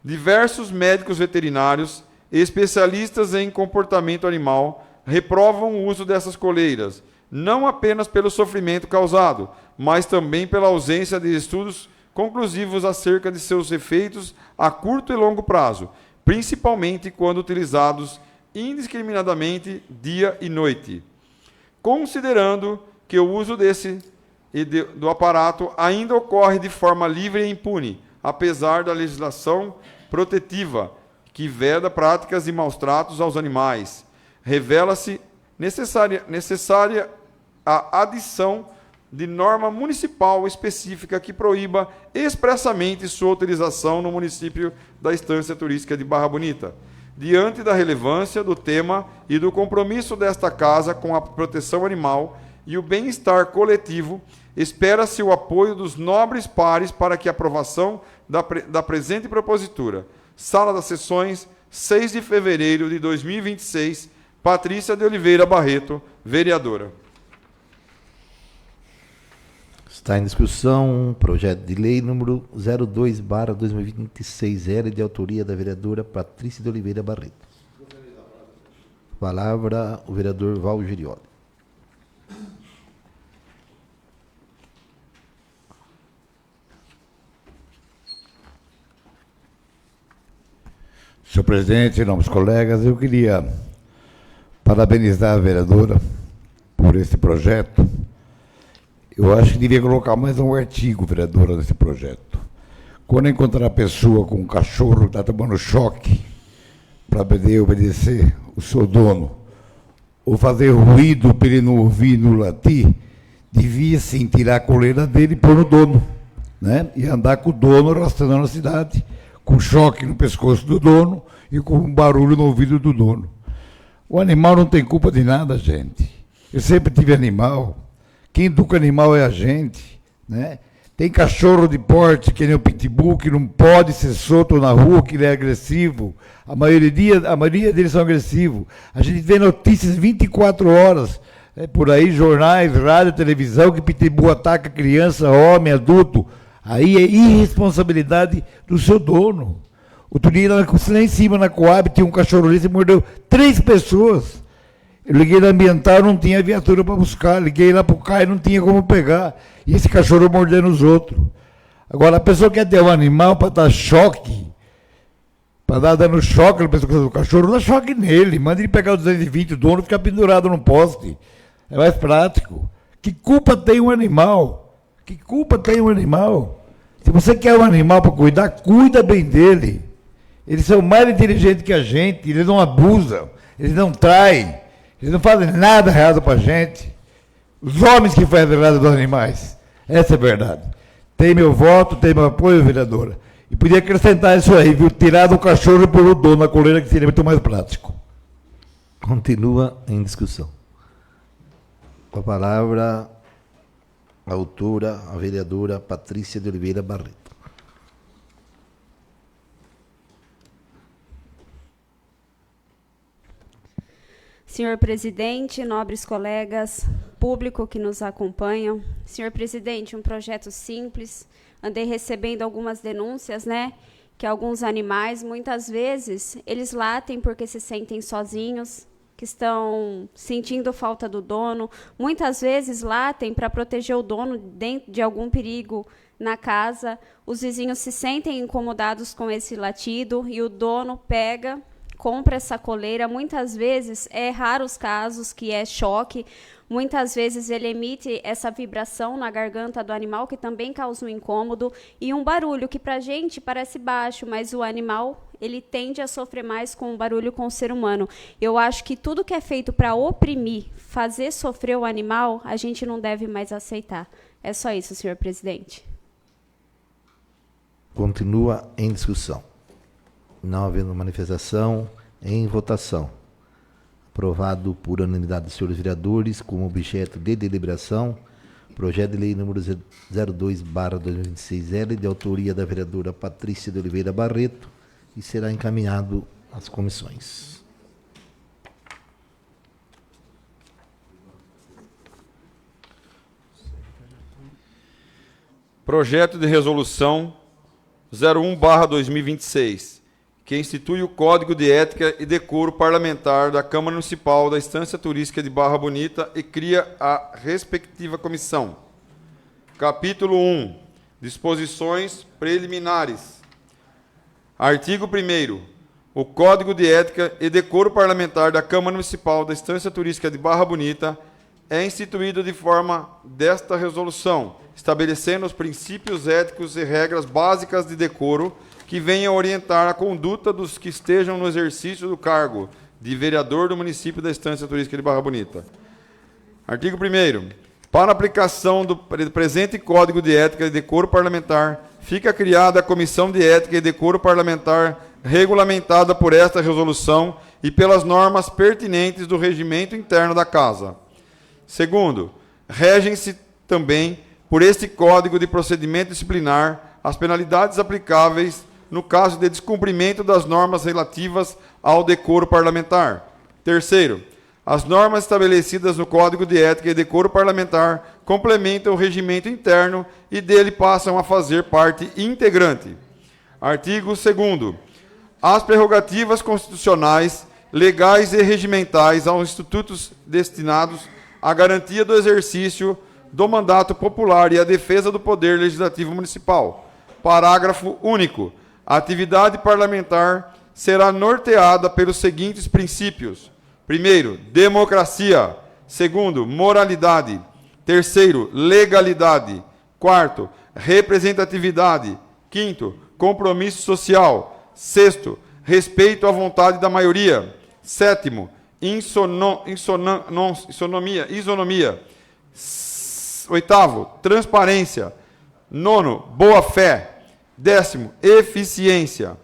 Diversos médicos veterinários e especialistas em comportamento animal reprovam o uso dessas coleiras, não apenas pelo sofrimento causado, mas também pela ausência de estudos conclusivos acerca de seus efeitos a curto e longo prazo, principalmente quando utilizados indiscriminadamente dia e noite. Considerando que o uso do aparato ainda ocorre de forma livre e impune, apesar da legislação protetiva que veda práticas de maus-tratos aos animais, revela-se necessária a adição de norma municipal específica que proíba expressamente sua utilização no município da Estância Turística de Barra Bonita. Diante da relevância do tema e do compromisso desta Casa com a proteção animal e o bem-estar coletivo, espera-se o apoio dos nobres pares para que a aprovação da presente propositura. Sala das Sessões, 6 de fevereiro de 2026, Patrícia de Oliveira Barreto, vereadora. Está em discussão projeto de lei número 02/2026, de autoria da vereadora Patrícia de Oliveira Barreto. Palavra o vereador Val Girioli. Senhor presidente, nobres colegas, eu queria parabenizar a vereadora por esse projeto. Eu acho que devia colocar mais um artigo, vereadora, nesse projeto. Quando encontrar a pessoa com um cachorro que está tomando choque para poder obedecer o seu dono, ou fazer ruído para ele não ouvir, não latir, devia sim tirar a coleira dele e pôr no dono, né? E andar com o dono arrastando na cidade, com choque no pescoço do dono e com um barulho no ouvido do dono. O animal não tem culpa de nada, gente. Eu sempre tive animal. Quem educa animal é a gente, né? Tem cachorro de porte, que nem o pitbull, que não pode ser solto na rua, que ele é agressivo. A maioria deles são agressivos. A gente vê notícias 24 horas, por aí, jornais, rádio, televisão, que pitbull ataca criança, homem, adulto. Aí é irresponsabilidade do seu dono. Outro dia, lá em cima, na Coab, tinha um cachorro ali, que mordeu 3 pessoas. Eu liguei na ambiental, não tinha viatura para buscar. Liguei lá para o CAI, não tinha como pegar. E esse cachorro mordendo os outros. Agora, a pessoa quer ter um animal para dar choque, para dar dando choque na pessoa do cachorro, dá choque nele. Manda ele pegar o 220, o dono ficar pendurado no poste. É mais prático. Que culpa tem um animal? Que culpa tem um animal? Se você quer um animal para cuidar, cuida bem dele. Eles são mais inteligentes que a gente, eles não abusam, eles não traem. Eles não fazem nada errado para a gente. Os homens que fazem errado dos animais. Essa é a verdade. Tem meu voto, tem meu apoio, vereadora. E podia acrescentar isso aí, viu? Tirar do cachorro e pôr o dono na coleira, que seria muito mais prático. Continua em discussão. Com a palavra, a autora, a vereadora Patrícia de Oliveira Barreto. Senhor presidente, nobres colegas, público que nos acompanham. Senhor presidente, um projeto simples. Andei recebendo algumas denúncias, né? Que alguns animais, muitas vezes, eles latem porque se sentem sozinhos, que estão sentindo falta do dono. Muitas vezes latem para proteger o dono de algum perigo na casa. Os vizinhos se sentem incomodados com esse latido e o dono pega, compra essa coleira. Muitas vezes, é raro os casos que é choque, muitas vezes ele emite essa vibração na garganta do animal, que também causa um incômodo, e um barulho que para a gente parece baixo, mas o animal ele tende a sofrer mais com o barulho com o ser humano. Eu acho que tudo que é feito para oprimir, fazer sofrer o animal, a gente não deve mais aceitar. É só isso, senhor presidente. Continua em discussão. Não havendo manifestação, em votação. Aprovado por unanimidade dos senhores vereadores, como objeto de deliberação, projeto de lei número 02/2026L, de autoria da vereadora Patrícia de Oliveira Barreto, e será encaminhado às comissões. Projeto de resolução 01/2026, que institui o Código de Ética e Decoro Parlamentar da Câmara Municipal da Estância Turística de Barra Bonita e cria a respectiva comissão. Capítulo 1. Disposições preliminares. Artigo 1º. O Código de Ética e Decoro Parlamentar da Câmara Municipal da Estância Turística de Barra Bonita é instituído de forma desta resolução, estabelecendo os princípios éticos e regras básicas de decoro que venham orientar a conduta dos que estejam no exercício do cargo de vereador do município da Estância Turística de Barra Bonita. Artigo 1º. Para aplicação do presente Código de Ética e Decoro Parlamentar, fica criada a Comissão de Ética e Decoro Parlamentar, regulamentada por esta resolução e pelas normas pertinentes do regimento interno da Casa. Segundo, regem-se também por este Código de Procedimento Disciplinar as penalidades aplicáveis no caso de descumprimento das normas relativas ao decoro parlamentar. Terceiro, as normas estabelecidas no Código de Ética e Decoro Parlamentar complementam o regimento interno e dele passam a fazer parte integrante. Artigo 2º. As prerrogativas constitucionais, legais e regimentais aos institutos destinados à garantia do exercício do mandato popular e à defesa do poder legislativo municipal. Parágrafo único. A atividade parlamentar será norteada pelos seguintes princípios. Primeiro, democracia. Segundo, moralidade. Terceiro, legalidade. Quarto, representatividade. Quinto, compromisso social. Sexto, respeito à vontade da maioria. Sétimo, isonomia. Oitavo, transparência. Nono, boa-fé. 10º, eficiência.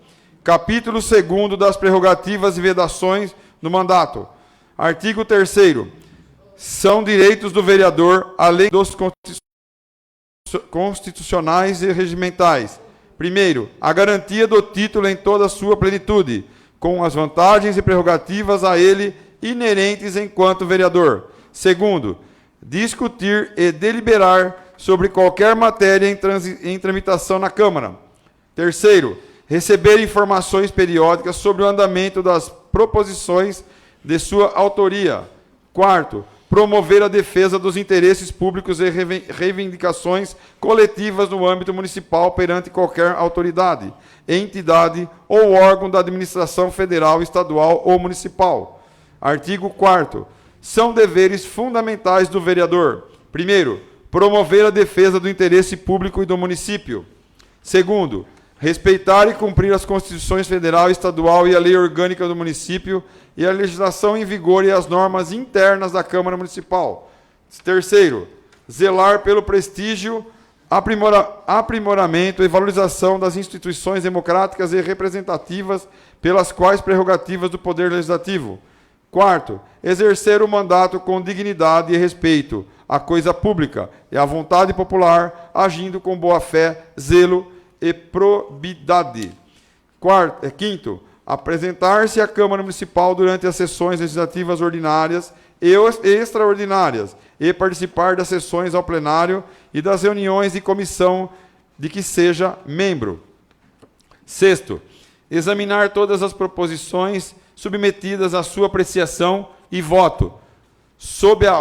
Capítulo 2º das prerrogativas e vedações do mandato. Artigo 3º. São direitos do vereador, além dos constitucionais e regimentais. Primeiro, a garantia do título em toda a sua plenitude, com as vantagens e prerrogativas a ele inerentes enquanto vereador. Segundo, discutir e deliberar sobre qualquer matéria em tramitação na Câmara. Terceiro, receber informações periódicas sobre o andamento das proposições de sua autoria. Quarto, promover a defesa dos interesses públicos e reivindicações coletivas no âmbito municipal perante qualquer autoridade, entidade ou órgão da administração federal, estadual ou municipal. Artigo 4º. São deveres fundamentais do vereador. Primeiro, promover a defesa do interesse público e do município. Segundo, respeitar e cumprir as Constituições Federal, Estadual e a Lei Orgânica do Município e a legislação em vigor e as normas internas da Câmara Municipal. Terceiro, zelar pelo prestígio, aprimoramento e valorização das instituições democráticas e representativas pelas quais prerrogativas do Poder Legislativo. Quarto, exercer o mandato com dignidade e respeito à coisa pública e à vontade popular, agindo com boa-fé, zelo e probidade. Quinto, apresentar-se à Câmara Municipal durante as sessões legislativas ordinárias e extraordinárias e participar das sessões ao plenário e das reuniões de comissão de que seja membro. Sexto, examinar todas as proposições submetidas à sua apreciação e voto, sob a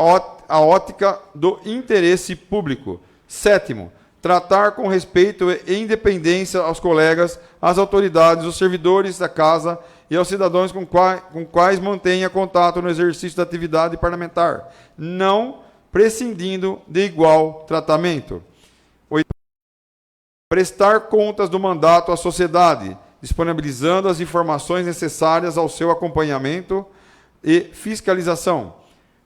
ótica do interesse público. Sétimo, tratar com respeito e independência aos colegas, às autoridades, aos servidores da Casa e aos cidadãos com quais mantenha contato no exercício da atividade parlamentar, não prescindindo de igual tratamento. Oitavo, prestar contas do mandato à sociedade, disponibilizando as informações necessárias ao seu acompanhamento e fiscalização.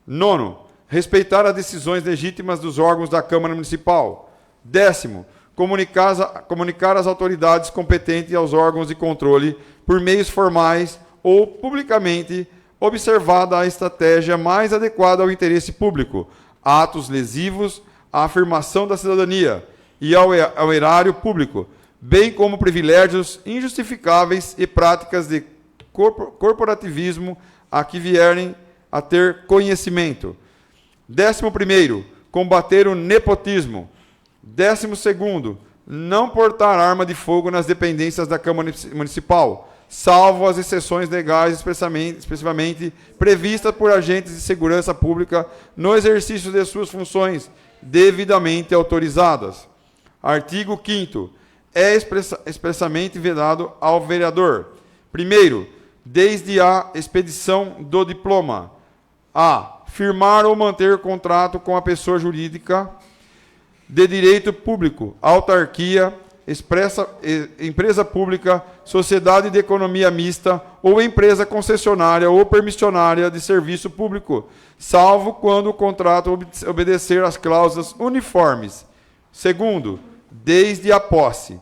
Nono, respeitar as decisões legítimas dos órgãos da Câmara Municipal. 10º, comunicar às autoridades competentes e aos órgãos de controle, por meios formais ou publicamente, observada a estratégia mais adequada ao interesse público, atos lesivos à afirmação da cidadania e ao erário público, bem como privilégios injustificáveis e práticas de corporativismo a que vierem a ter conhecimento. 11º, combater o nepotismo. 12º, não portar arma de fogo nas dependências da Câmara Municipal, salvo as exceções legais expressivamente previstas por agentes de segurança pública no exercício de suas funções devidamente autorizadas. Artigo 5º. É expressamente vedado ao vereador. Primeiro, desde a expedição do diploma, a firmar ou manter contrato com a pessoa jurídica de direito público, autarquia, empresa pública, sociedade de economia mista ou empresa concessionária ou permissionária de serviço público, salvo quando o contrato obedecer às cláusulas uniformes. Segundo, desde a posse,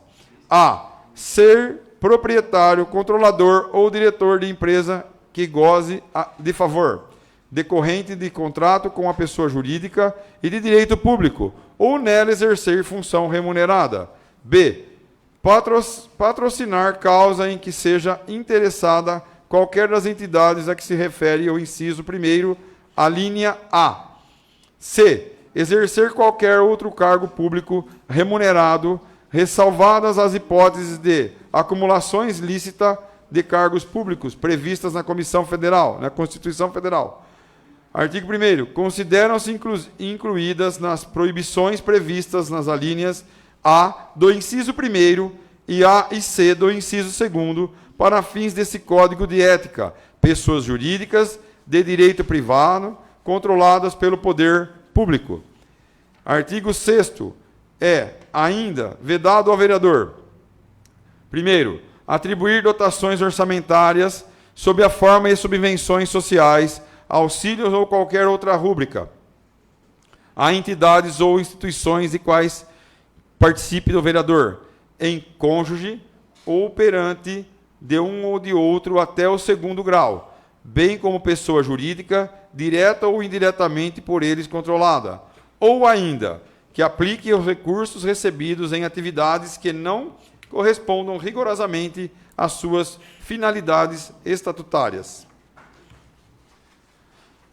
a ser proprietário, controlador ou diretor de empresa que goze de favor, decorrente de contrato com a pessoa jurídica e de direito público, ou nela exercer função remunerada. B. Patrocinar causa em que seja interessada qualquer das entidades a que se refere o inciso 1º, a linha A. C. Exercer qualquer outro cargo público remunerado, ressalvadas as hipóteses de acumulações lícitas de cargos públicos previstas na Comissão Federal, na Constituição Federal. Artigo 1º. Consideram-se incluídas nas proibições previstas nas alíneas A do inciso 1º e A e C do inciso 2º, para fins desse Código de Ética, pessoas jurídicas de direito privado controladas pelo poder público. Artigo 6º. É ainda vedado ao vereador. Primeiro, atribuir dotações orçamentárias sob a forma de subvenções sociais, auxílios ou qualquer outra rúbrica a entidades ou instituições de quais participe do vereador. em cônjuge ou perante de um ou de outro até o 2º grau, bem como pessoa jurídica, direta ou indiretamente por eles controlada, ou ainda que aplique os recursos recebidos em atividades que não correspondam rigorosamente às suas finalidades estatutárias.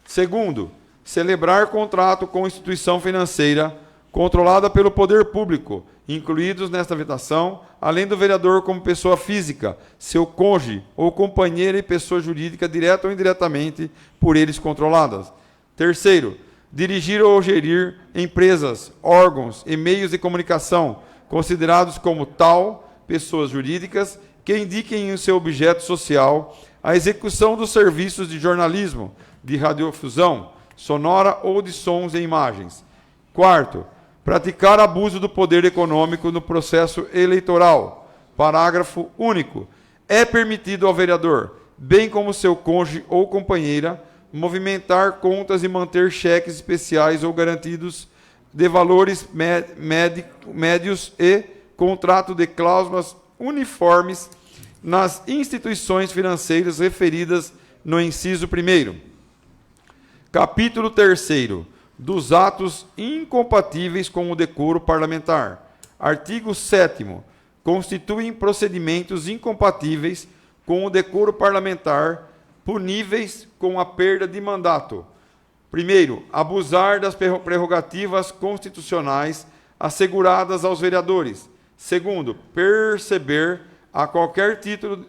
Segundo, celebrar contrato com instituição financeira controlada pelo poder público, incluídos nesta vedação, além do vereador como pessoa física, seu cônjuge ou companheira e pessoa jurídica direta ou indiretamente por eles controladas. Terceiro, dirigir ou gerir empresas, órgãos e meios de comunicação considerados como tal, pessoas jurídicas, que indiquem em seu objeto social a execução dos serviços de jornalismo, de radiodifusão, sonora ou de sons e imagens. Quarto, praticar abuso do poder econômico no processo eleitoral. Parágrafo único. É permitido ao vereador, bem como seu cônjuge ou companheira, movimentar contas e manter cheques especiais ou garantidos de valores médios e contrato de cláusulas uniformes nas instituições financeiras referidas no inciso 1º. Capítulo 3º. Dos atos incompatíveis com o decoro parlamentar. Artigo 7º. Constituem procedimentos incompatíveis com o decoro parlamentar, puníveis com a perda de mandato. Primeiro, abusar das prerrogativas constitucionais asseguradas aos vereadores. Segundo, perceber a qualquer título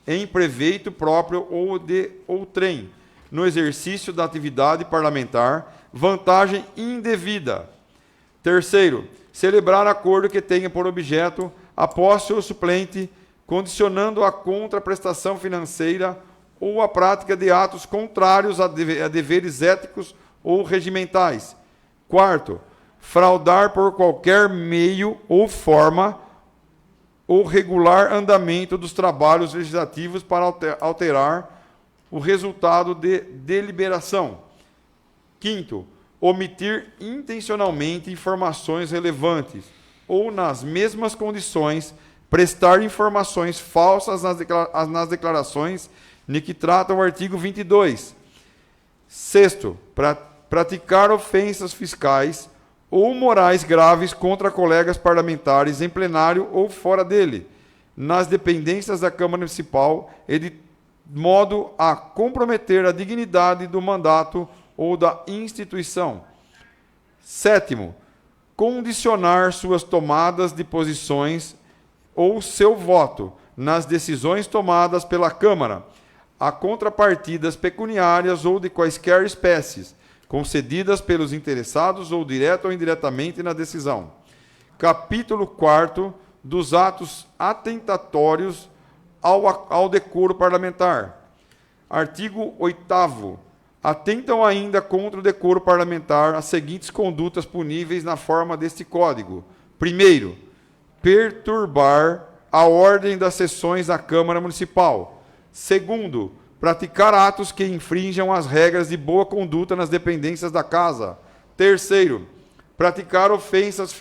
em proveito próprio ou de outrem, no exercício da atividade parlamentar, vantagem indevida. Terceiro, celebrar acordo que tenha por objeto a posse ou suplente, condicionando a contraprestação financeira ou a prática de atos contrários a deveres éticos ou regimentais. Quarto, fraudar por qualquer meio ou forma o regular andamento dos trabalhos legislativos para alterar o resultado de deliberação. Quinto, omitir intencionalmente informações relevantes ou, nas mesmas condições, prestar informações falsas nas declarações de que trata o artigo 22. Sexto, praticar ofensas fiscais ou morais graves contra colegas parlamentares em plenário ou fora dele, nas dependências da Câmara Municipal e de modo a comprometer a dignidade do mandato ou da instituição. Sétimo, condicionar suas tomadas de posições ou seu voto nas decisões tomadas pela Câmara a contrapartidas pecuniárias ou de quaisquer espécies, concedidas pelos interessados ou direto ou indiretamente na decisão. Capítulo 4º dos atos atentatórios ao decoro parlamentar. Artigo 8º. Atentam ainda contra o decoro parlamentar as seguintes condutas puníveis na forma deste Código. Primeiro, perturbar a ordem das sessões da Câmara Municipal. Segundo, praticar atos que infringam as regras de boa conduta nas dependências da Casa. Terceiro, praticar ofensas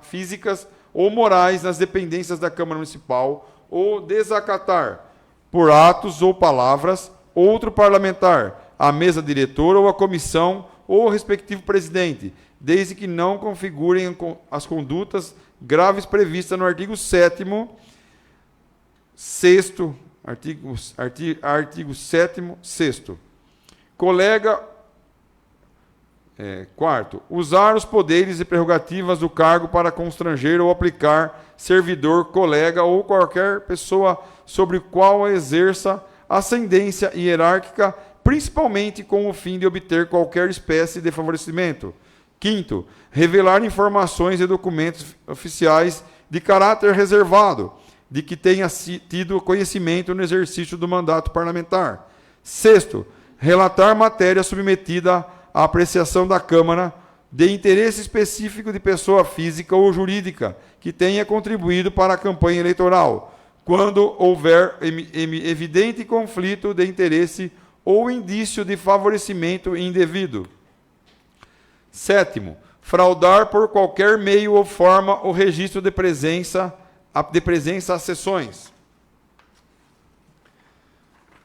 físicas ou morais nas dependências da Câmara Municipal ou desacatar, por atos ou palavras, outro parlamentar, a mesa diretora ou a comissão ou o respectivo presidente, desde que não configurem as condutas graves previstas no artigo 7º, 6º, artigo 7º, 6º. Quarto, usar os poderes e prerrogativas do cargo para constranger ou aplicar servidor, colega ou qualquer pessoa sobre o qual exerça ascendência hierárquica, principalmente com o fim de obter qualquer espécie de favorecimento. Quinto, revelar informações e documentos oficiais de caráter reservado, de que tenha tido conhecimento no exercício do mandato parlamentar. Sexto, relatar matéria submetida à apreciação da Câmara de interesse específico de pessoa física ou jurídica que tenha contribuído para a campanha eleitoral, quando houver evidente conflito de interesse ou indício de favorecimento indevido. Sétimo, fraudar por qualquer meio ou forma o registro de presença às sessões.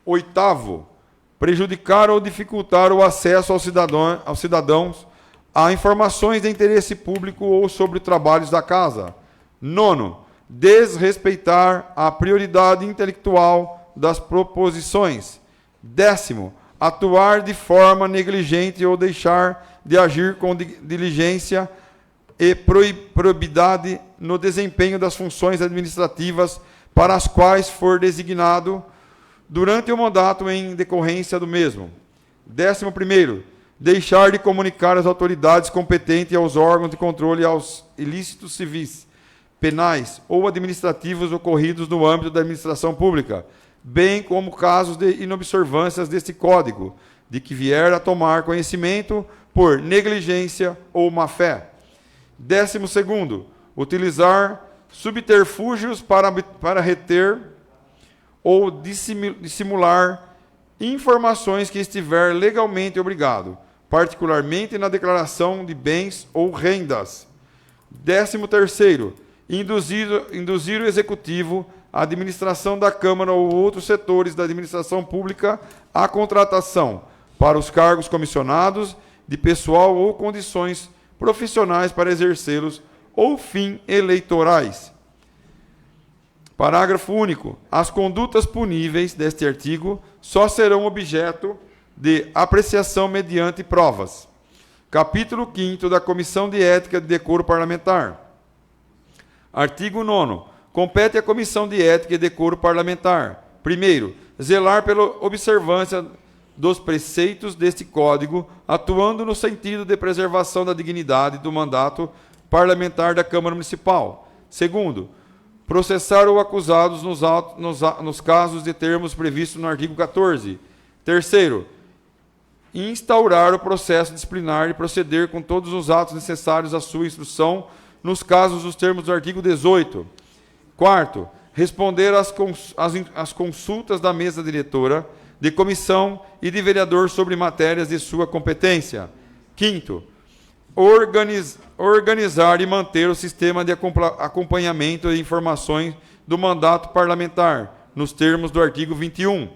8º, prejudicar ou dificultar o acesso aos cidadãos a informações de interesse público ou sobre trabalhos da Casa. 9º, desrespeitar a prioridade intelectual das proposições. 10º, atuar de forma negligente ou deixar de agir com diligência e probidade no desempenho das funções administrativas para as quais for designado durante o mandato em decorrência do mesmo. 11º, deixar de comunicar às autoridades competentes e aos órgãos de controle aos ilícitos civis, penais ou administrativos ocorridos no âmbito da administração pública, bem como casos de inobservâncias deste Código, de que vier a tomar conhecimento por negligência ou má-fé. 12º, utilizar subterfúgios para reter ou dissimular informações que estiver legalmente obrigado, particularmente na declaração de bens ou rendas. 13º, induzir o Executivo, a administração da Câmara ou outros setores da administração pública à contratação, para os cargos comissionados, de pessoal ou condições profissionais para exercê-los ou fim eleitorais. Parágrafo único. As condutas puníveis deste artigo só serão objeto de apreciação mediante provas. Capítulo 5º da Comissão de Ética e Decoro Parlamentar. Artigo 9º. Compete à Comissão de Ética e Decoro Parlamentar: 1º, zelar pela observância dos preceitos deste Código, atuando no sentido de preservação da dignidade do mandato parlamentar da Câmara Municipal. 2º, processar ou acusados nos casos de termos previstos no artigo 14. 3º, instaurar o processo disciplinar e proceder com todos os atos necessários à sua instrução nos casos dos termos do artigo 18. 4º, responder às consultas da mesa diretora, de comissão e de vereador sobre matérias de sua competência. 5º, organizar e manter o sistema de acompanhamento e informações do mandato parlamentar, nos termos do artigo 21.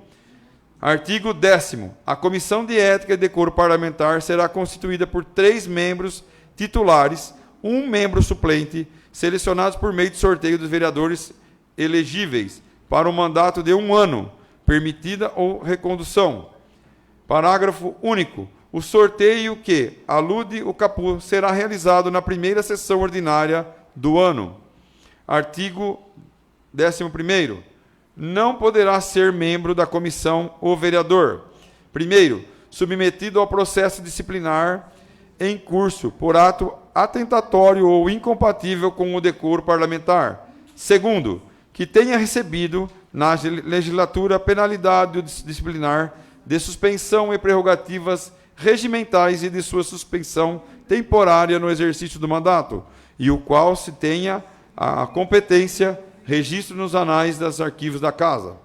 Artigo 10º. A Comissão de Ética e Decoro Parlamentar será constituída por 3 membros titulares, 1 membro suplente, selecionados por meio de sorteio dos vereadores elegíveis, para um mandato de 1 ano, permitida ou recondução. Parágrafo único. O sorteio que alude o caput será realizado na primeira sessão ordinária do ano. Artigo 11º. Não poderá ser membro da comissão o vereador: 1º, submetido ao processo disciplinar em curso por ato atentatório ou incompatível com o decoro parlamentar; 2º, que tenha recebido na legislatura penalidade disciplinar de suspensão e prerrogativas regimentais e de sua suspensão temporária no exercício do mandato, e o qual se tenha a competência registro nos anais dos arquivos da Casa.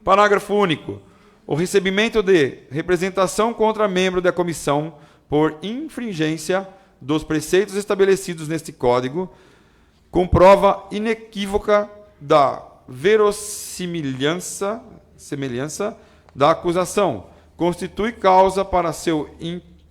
Parágrafo único. O recebimento de representação contra membro da comissão por infringência dos preceitos estabelecidos neste Código, com prova inequívoca da verossimilhança da acusação, constitui causa para seu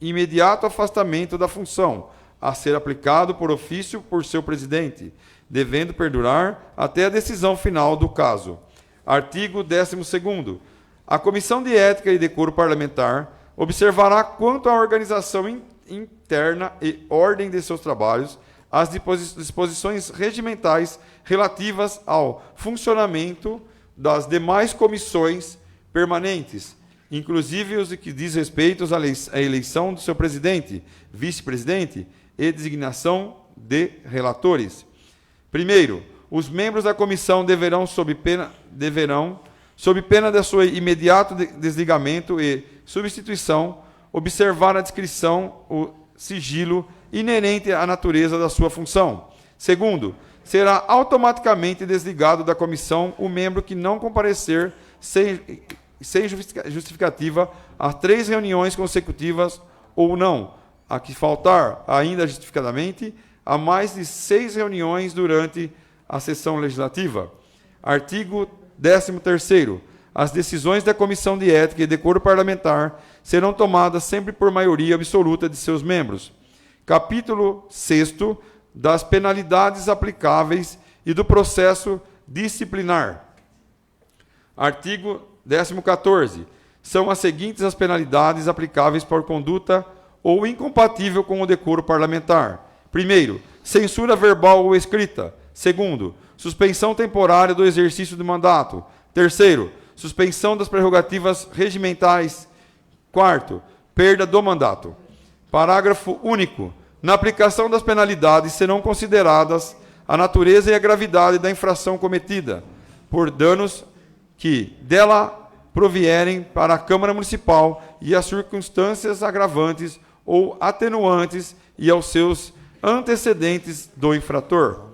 imediato afastamento da função, a ser aplicado por ofício por seu presidente, devendo perdurar até a decisão final do caso. Artigo 12º. A Comissão de Ética e Decoro Parlamentar observará quanto à organização interna e ordem de seus trabalhos as disposições regimentais relativas ao funcionamento das demais comissões permanentes, inclusive os que diz respeito à eleição do seu presidente, vice-presidente e designação de relatores. 1º, os membros da comissão deverão, sob pena de seu imediato desligamento e substituição, observar a discrição, o sigilo inerente à natureza da sua função. 2º, será automaticamente desligado da comissão o membro que não comparecer sem justificativa a 3 reuniões consecutivas ou não, a que faltar, ainda justificadamente, a mais de 6 reuniões durante a sessão legislativa. Artigo 13º. As decisões da Comissão de Ética e Decoro Parlamentar serão tomadas sempre por maioria absoluta de seus membros. Capítulo 6º. Das penalidades aplicáveis e do processo disciplinar. Artigo 14º. São as seguintes as penalidades aplicáveis por conduta ou incompatível com o decoro parlamentar. Primeiro, censura verbal ou escrita. Segundo, suspensão temporária do exercício do mandato. Terceiro, suspensão das prerrogativas regimentais. Quarto, perda do mandato. Parágrafo único. Na aplicação das penalidades serão consideradas a natureza e a gravidade da infração cometida, por danos que dela provierem para a Câmara Municipal e as circunstâncias agravantes ou atenuantes e aos seus antecedentes do infrator.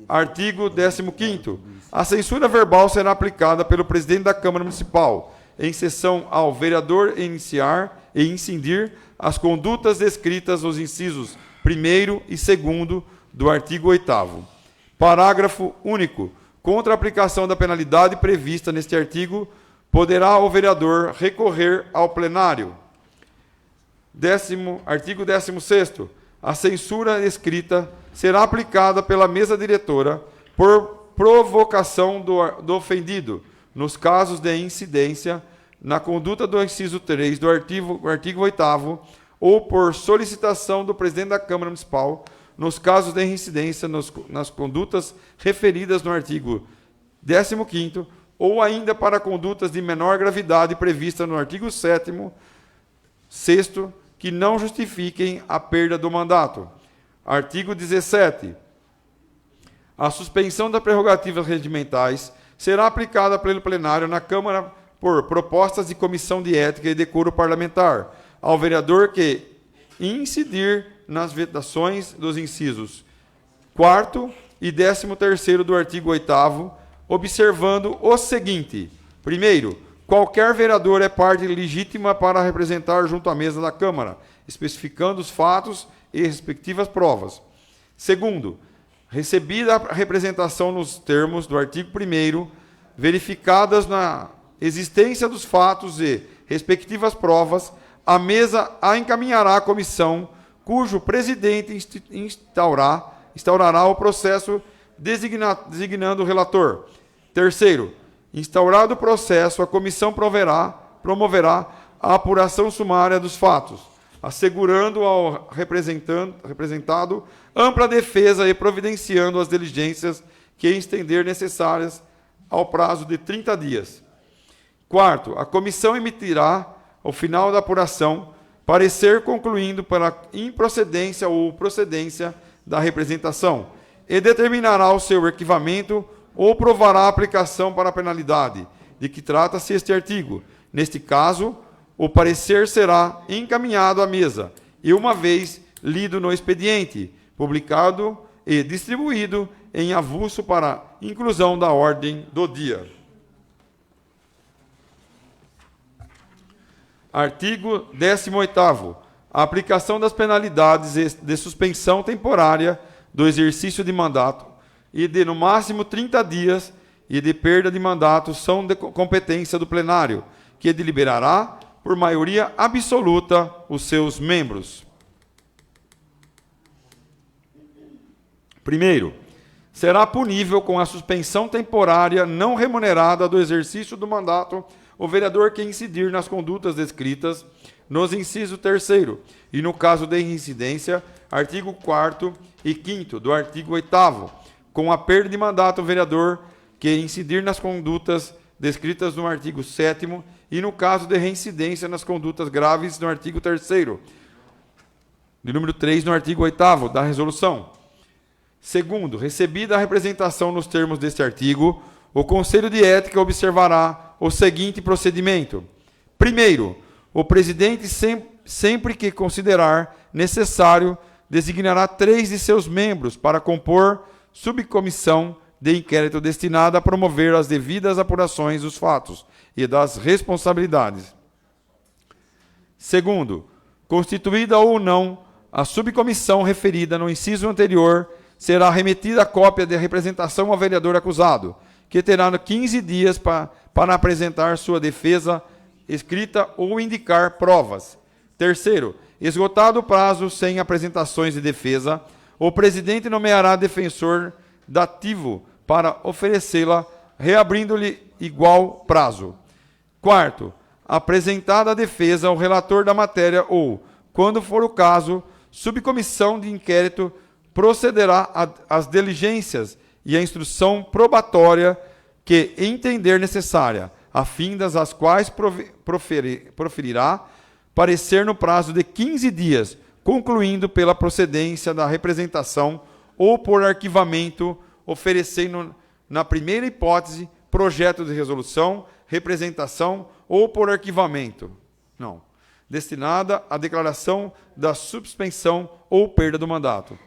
Artigo 15º. A censura verbal será aplicada pelo presidente da Câmara Municipal, em sessão ao vereador iniciar e incidir as condutas descritas nos incisos 1º e 2º do artigo 8º. Parágrafo único. Contra a aplicação da penalidade prevista neste artigo, poderá o vereador recorrer ao plenário. Artigo 16º. A censura escrita será aplicada pela mesa diretora por provocação do ofendido, nos casos de incidência na conduta do inciso 3 do artigo 8º, ou por solicitação do presidente da Câmara Municipal, nos casos de reincidência nas condutas referidas no artigo 15º, ou ainda para condutas de menor gravidade prevista no artigo 7º, 6º, que não justifiquem a perda do mandato. Artigo 17. A suspensão das prerrogativas regimentais será aplicada pelo plenário na Câmara por propostas de comissão de ética e decoro parlamentar, ao vereador que incidir nas vedações dos incisos 4º e 13º do artigo 8º, observando o seguinte: primeiro, qualquer vereador é parte legítima para representar junto à mesa da Câmara, especificando os fatos e respectivas provas. Segundo, recebida a representação nos termos do artigo 1º, verificadas na existência dos fatos e respectivas provas, a mesa a encaminhará à comissão, cujo presidente instaurará o processo designando o relator. Terceiro, instaurado o processo, a comissão promoverá a apuração sumária dos fatos, assegurando ao representado ampla defesa e providenciando as diligências que entender necessárias ao prazo de 30 dias. Quarto, a comissão emitirá, ao final da apuração, parecer concluindo pela improcedência ou procedência da representação e determinará o seu arquivamento ou provará a aplicação para a penalidade de que trata-se este artigo. Neste caso, o parecer será encaminhado à mesa e, uma vez lido no expediente, publicado e distribuído em avulso para inclusão da ordem do dia. Artigo 18º. A aplicação das penalidades de suspensão temporária do exercício de mandato e de, no máximo, 30 dias e de perda de mandato são de competência do plenário, que deliberará por maioria absoluta os seus membros. Primeiro, será punível com a suspensão temporária não remunerada do exercício do mandato o vereador que incidir nas condutas descritas nos inciso 3º e, no caso de reincidência, artigo 4º e 5º do artigo 8º, com a perda de mandato o vereador que incidir nas condutas descritas no artigo 7º e, no caso de reincidência, nas condutas graves no artigo 3º, de número 3 no artigo 8º da resolução. Segundo, recebida a representação nos termos deste artigo, o Conselho de Ética observará o seguinte procedimento. Primeiro, o presidente, sempre que considerar necessário, designará 3 de seus membros para compor subcomissão de inquérito destinada a promover as devidas apurações dos fatos e das responsabilidades. Segundo, constituída ou não A subcomissão referida no inciso anterior será remetida a cópia da representação ao vereador acusado, que terá 15 dias para apresentar sua defesa escrita ou indicar provas. Terceiro, esgotado o prazo sem apresentações de defesa, o presidente nomeará defensor dativo para oferecê-la, reabrindo-lhe igual prazo. Quarto, apresentada a defesa, o relator da matéria ou, quando for o caso, subcomissão de inquérito procederá às diligências e à instrução probatória que entender necessária, a fim das quais proferirá parecer no prazo de 15 dias, concluindo pela procedência da representação ou por arquivamento, oferecendo, na primeira hipótese, projeto de resolução, representação ou por arquivamento. Não. Destinada à declaração da suspensão ou perda do mandato.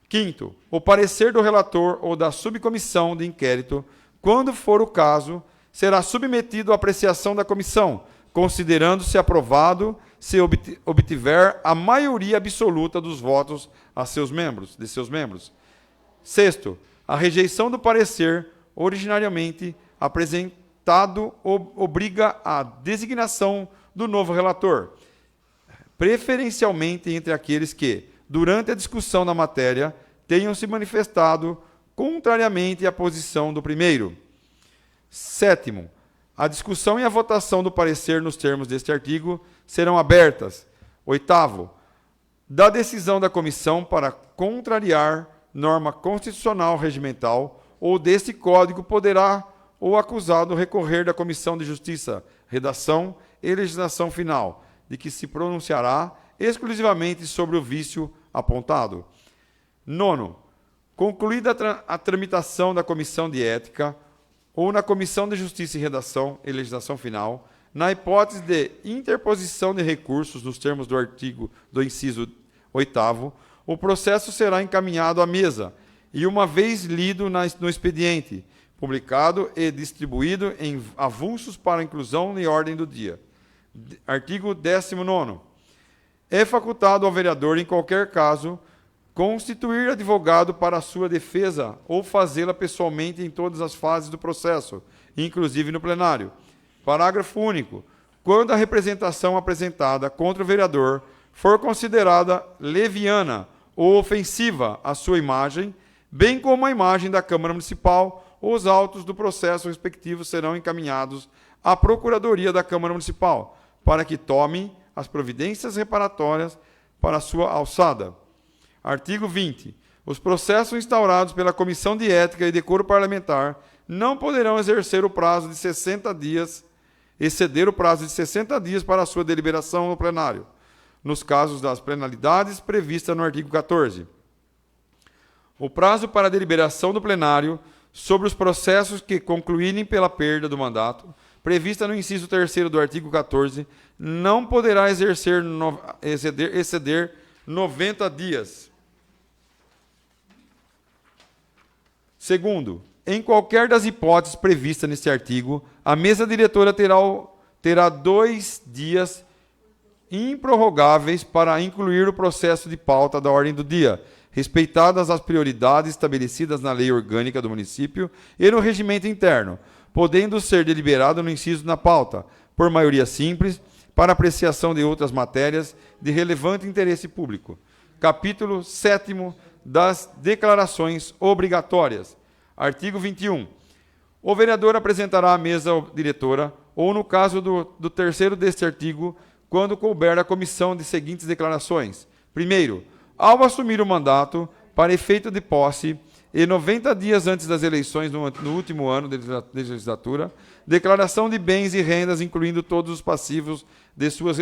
Quinto, o parecer do relator ou da subcomissão de inquérito, quando for o caso, será submetido à apreciação da comissão, considerando-se aprovado se obtiver a maioria absoluta dos votos de seus membros. Sexto, a rejeição do parecer originariamente apresentado obriga à designação do novo relator, preferencialmente entre aqueles que, durante a discussão da matéria, tenham se manifestado contrariamente à posição do primeiro. Sétimo, a discussão e a votação do parecer nos termos deste artigo serão abertas. Oitavo, da decisão da comissão para contrariar norma constitucional regimental ou deste código poderá o acusado recorrer da Comissão de Justiça, Redação e Legislação Final, de que se pronunciará exclusivamente sobre o vício apontado. Nono, concluída a tramitação da Comissão de Ética ou na Comissão de Justiça e Redação e Legislação Final, na hipótese de interposição de recursos nos termos do artigo do inciso 8º, o processo será encaminhado à mesa e, uma vez lido no expediente, publicado e distribuído em avulsos para inclusão em ordem do dia. Artigo 19º. É facultado ao vereador, em qualquer caso, constituir advogado para a sua defesa ou fazê-la pessoalmente em todas as fases do processo, inclusive no plenário. Parágrafo único. Quando a representação apresentada contra o vereador for considerada leviana ou ofensiva à sua imagem, bem como a imagem da Câmara Municipal, os autos do processo respectivo serão encaminhados à Procuradoria da Câmara Municipal, para que tome as providências reparatórias para sua alçada. Artigo 20. Os processos instaurados pela Comissão de Ética e Decoro Parlamentar não poderão exercer o prazo de 60 dias, exceder o prazo de 60 dias para a sua deliberação no plenário, nos casos das penalidades previstas no artigo 14. O prazo para a deliberação do plenário sobre os processos que concluírem pela perda do mandato, prevista no inciso 3º do artigo 14, não poderá exceder 90 dias. Segundo, em qualquer das hipóteses previstas neste artigo, a mesa diretora terá 2 dias improrrogáveis para incluir o processo de pauta da ordem do dia, respeitadas as prioridades estabelecidas na lei orgânica do município e no regimento interno, podendo ser deliberado no inciso na pauta, por maioria simples, para apreciação de outras matérias de relevante interesse público. Capítulo 7º das declarações obrigatórias. Artigo 21. O vereador apresentará à mesa diretora, ou no caso do terceiro deste artigo, quando couber a comissão de seguintes declarações. Primeiro, ao assumir o mandato, para efeito de posse, e 90 dias antes das eleições no último ano de legislatura, declaração de bens e rendas, incluindo todos os passivos de suas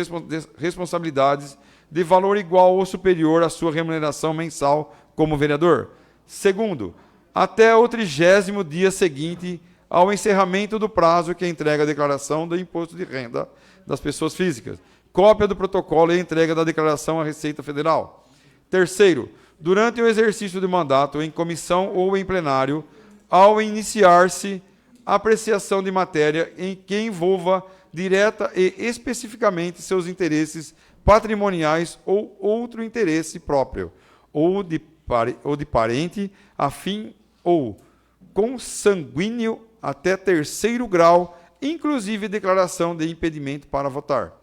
responsabilidades, de valor igual ou superior à sua remuneração mensal como vereador. Segundo, até o 30º dia seguinte ao encerramento do prazo que entrega a declaração do imposto de renda das pessoas físicas, cópia do protocolo e entrega da declaração à Receita Federal. Terceiro, durante o exercício do mandato, em comissão ou em plenário, ao iniciar-se a apreciação de matéria em que envolva direta e especificamente seus interesses patrimoniais ou outro interesse próprio, ou de parente, afim ou consanguíneo até terceiro grau, inclusive declaração de impedimento para votar.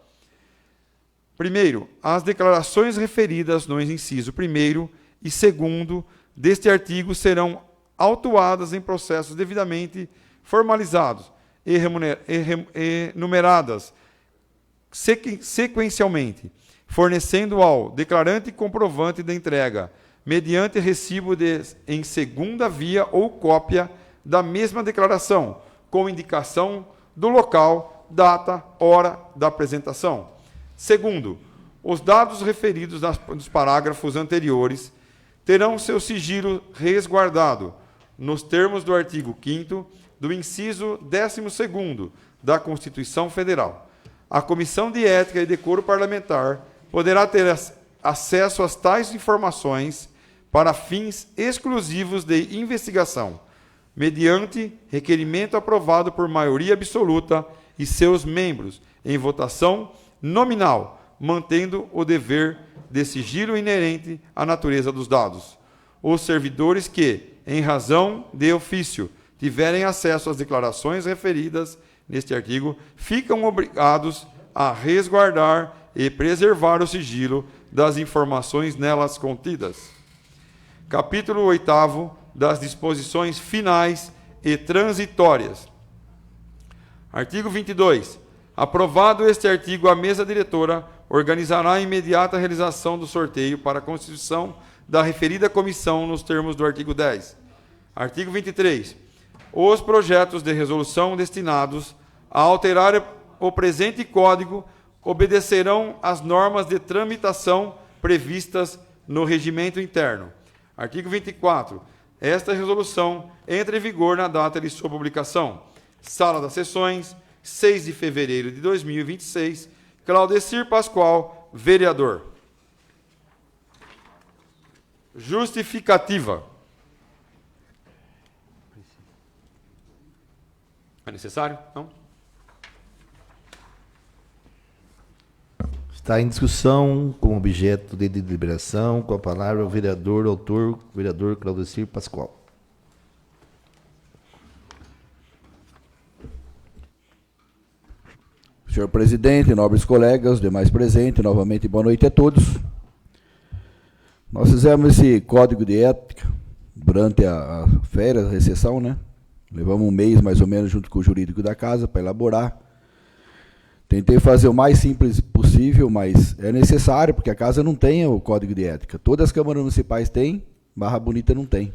Primeiro, as declarações referidas no inciso 1º e 2º deste artigo serão autuadas em processos devidamente formalizados e numeradas sequencialmente, fornecendo ao declarante comprovante da entrega, mediante recibo em segunda via ou cópia da mesma declaração, com indicação do local, data, hora da apresentação. Segundo, os dados referidos nos parágrafos anteriores terão seu sigilo resguardado nos termos do artigo 5º do inciso 12º da Constituição Federal. A Comissão de Ética e Decoro Parlamentar poderá ter acesso a tais informações para fins exclusivos de investigação, mediante requerimento aprovado por maioria absoluta e seus membros, em votação nominal, mantendo o dever de sigilo inerente à natureza dos dados. Os servidores que, em razão de ofício, tiverem acesso às declarações referidas neste artigo, ficam obrigados a resguardar e preservar o sigilo das informações nelas contidas. Capítulo 8º das disposições finais e transitórias. Artigo 22. Aprovado este artigo, a mesa diretora organizará a imediata realização do sorteio para a constituição da referida comissão nos termos do artigo 10. Artigo 23. Os projetos de resolução destinados a alterar o presente código obedecerão às normas de tramitação previstas no regimento interno. Artigo 24. Esta resolução entra em vigor na data de sua publicação. Sala das Sessões, 6 de fevereiro de 2026. Claudecir Pascoal, vereador. Justificativa. É necessário? Não? Está em discussão como objeto de deliberação, com a palavra o vereador autor, vereador Claudecir Pascoal. Senhor presidente, nobres colegas, demais presentes, novamente boa noite a todos. Nós fizemos esse código de ética durante a férias, a recessão, né? Levamos um mês mais ou menos junto com o jurídico da casa para elaborar. Tentei fazer o mais simples possível, mas é necessário, porque a casa não tem o código de ética. Todas as câmaras municipais têm, Barra Bonita não tem.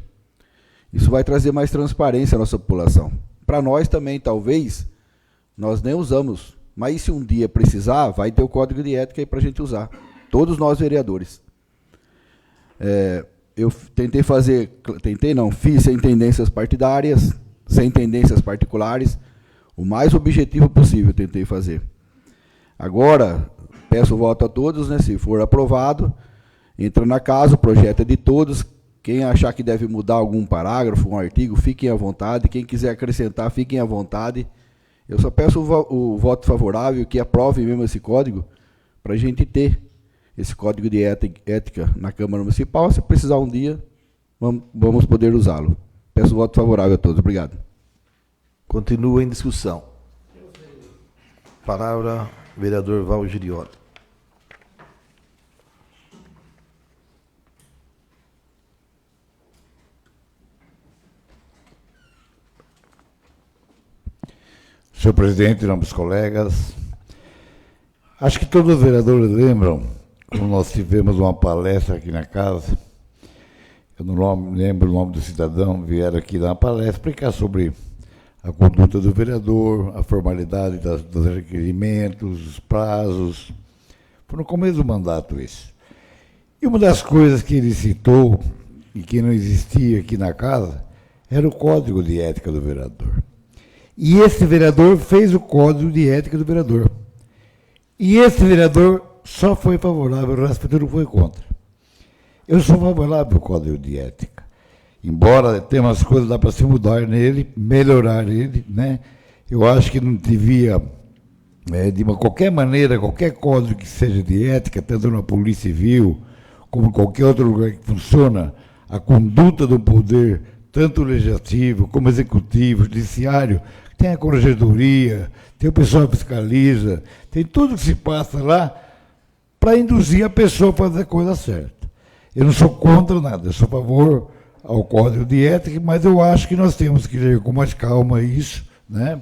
Isso vai trazer mais transparência à nossa população. Para nós também, talvez, nós nem usamos. Mas se um dia precisar, vai ter o código de ética aí para a gente usar. Todos nós vereadores. Eu fiz sem tendências partidárias, sem tendências particulares, o mais objetivo possível eu tentei fazer. Agora, peço o voto a todos, né? Se for aprovado, entra na casa, o projeto é de todos. Quem achar que deve mudar algum parágrafo, um artigo, fiquem à vontade. Quem quiser acrescentar, fiquem à vontade. Eu só peço o voto favorável, que aprove mesmo esse código, para a gente ter esse código de ética na Câmara Municipal. Se precisar um dia, vamos poder usá-lo. Peço o voto favorável a todos. Obrigado. Continua em discussão. Palavra, vereador Valgirioli. Senhor presidente, nobres colegas, acho que todos os vereadores lembram, quando nós tivemos uma palestra aqui na casa, eu não lembro o nome do cidadão, vieram aqui dar uma palestra, explicar sobre a conduta do vereador, a formalidade dos requerimentos, os prazos. Foi no começo do mandato isso. E uma das coisas que ele citou, e que não existia aqui na casa, era o código de ética do vereador. E esse vereador fez o código de ética do vereador. E esse vereador só foi favorável, o resto não foi contra. Eu sou favorável ao código de ética. Embora tenha umas coisas lá para se mudar nele, melhorar ele, né? Eu acho que não devia de qualquer maneira, qualquer código que seja de ética, tanto na Polícia Civil, como em qualquer outro lugar que funciona, a conduta do poder, tanto legislativo como executivo, judiciário, tem a corregedoria, tem o pessoal que fiscaliza, tem tudo que se passa lá para induzir a pessoa a fazer a coisa certa. Eu não sou contra nada, eu sou a favor ao código de ética, mas eu acho que nós temos que ler com mais calma isso, né?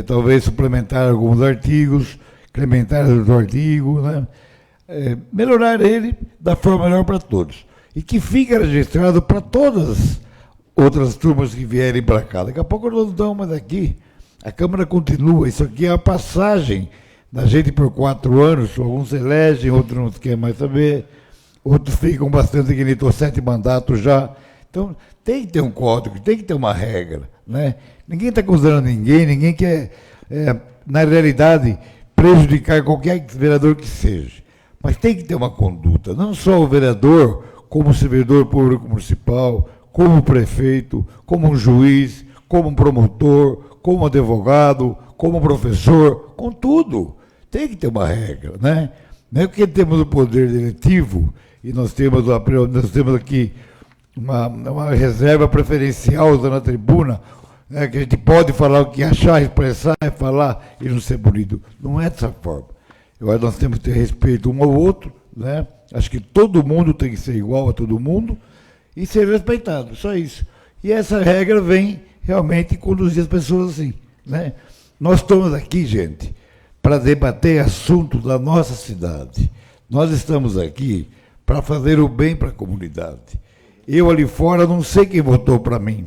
Talvez suplementar alguns artigos, incrementar o artigo, né? Melhorar ele da forma melhor para todos. E que fique registrado para todas as outras turmas que vierem para cá. Daqui a pouco nós não damos mais aqui. A Câmara continua. Isso aqui é a passagem da gente por 4 anos. Alguns se elegem, outros não querem mais saber. Outros ficam bastante, que nem estou 7 mandatos já. Então, tem que ter um código, tem que ter uma regra, né? Ninguém está acusando ninguém quer, na realidade, prejudicar qualquer vereador que seja. Mas tem que ter uma conduta, não só o vereador, como o servidor público municipal, como o prefeito, como um juiz, como um promotor, como um advogado, como um professor, com tudo. Tem que ter uma regra, né? Não é porque temos o poder eletivo e nós temos aqui uma reserva preferencial na tribuna, né, que a gente pode falar o que achar, expressar, falar e não ser bonito. Não é dessa forma. Eu acho que nós temos que ter respeito um ao outro, né? Acho que todo mundo tem que ser igual a todo mundo e ser respeitado, só isso. E essa regra vem realmente conduzir as pessoas assim, né? Nós estamos aqui, gente, para debater assuntos da nossa cidade. Nós estamos aqui para fazer o bem para a comunidade. Eu ali fora não sei quem votou para mim.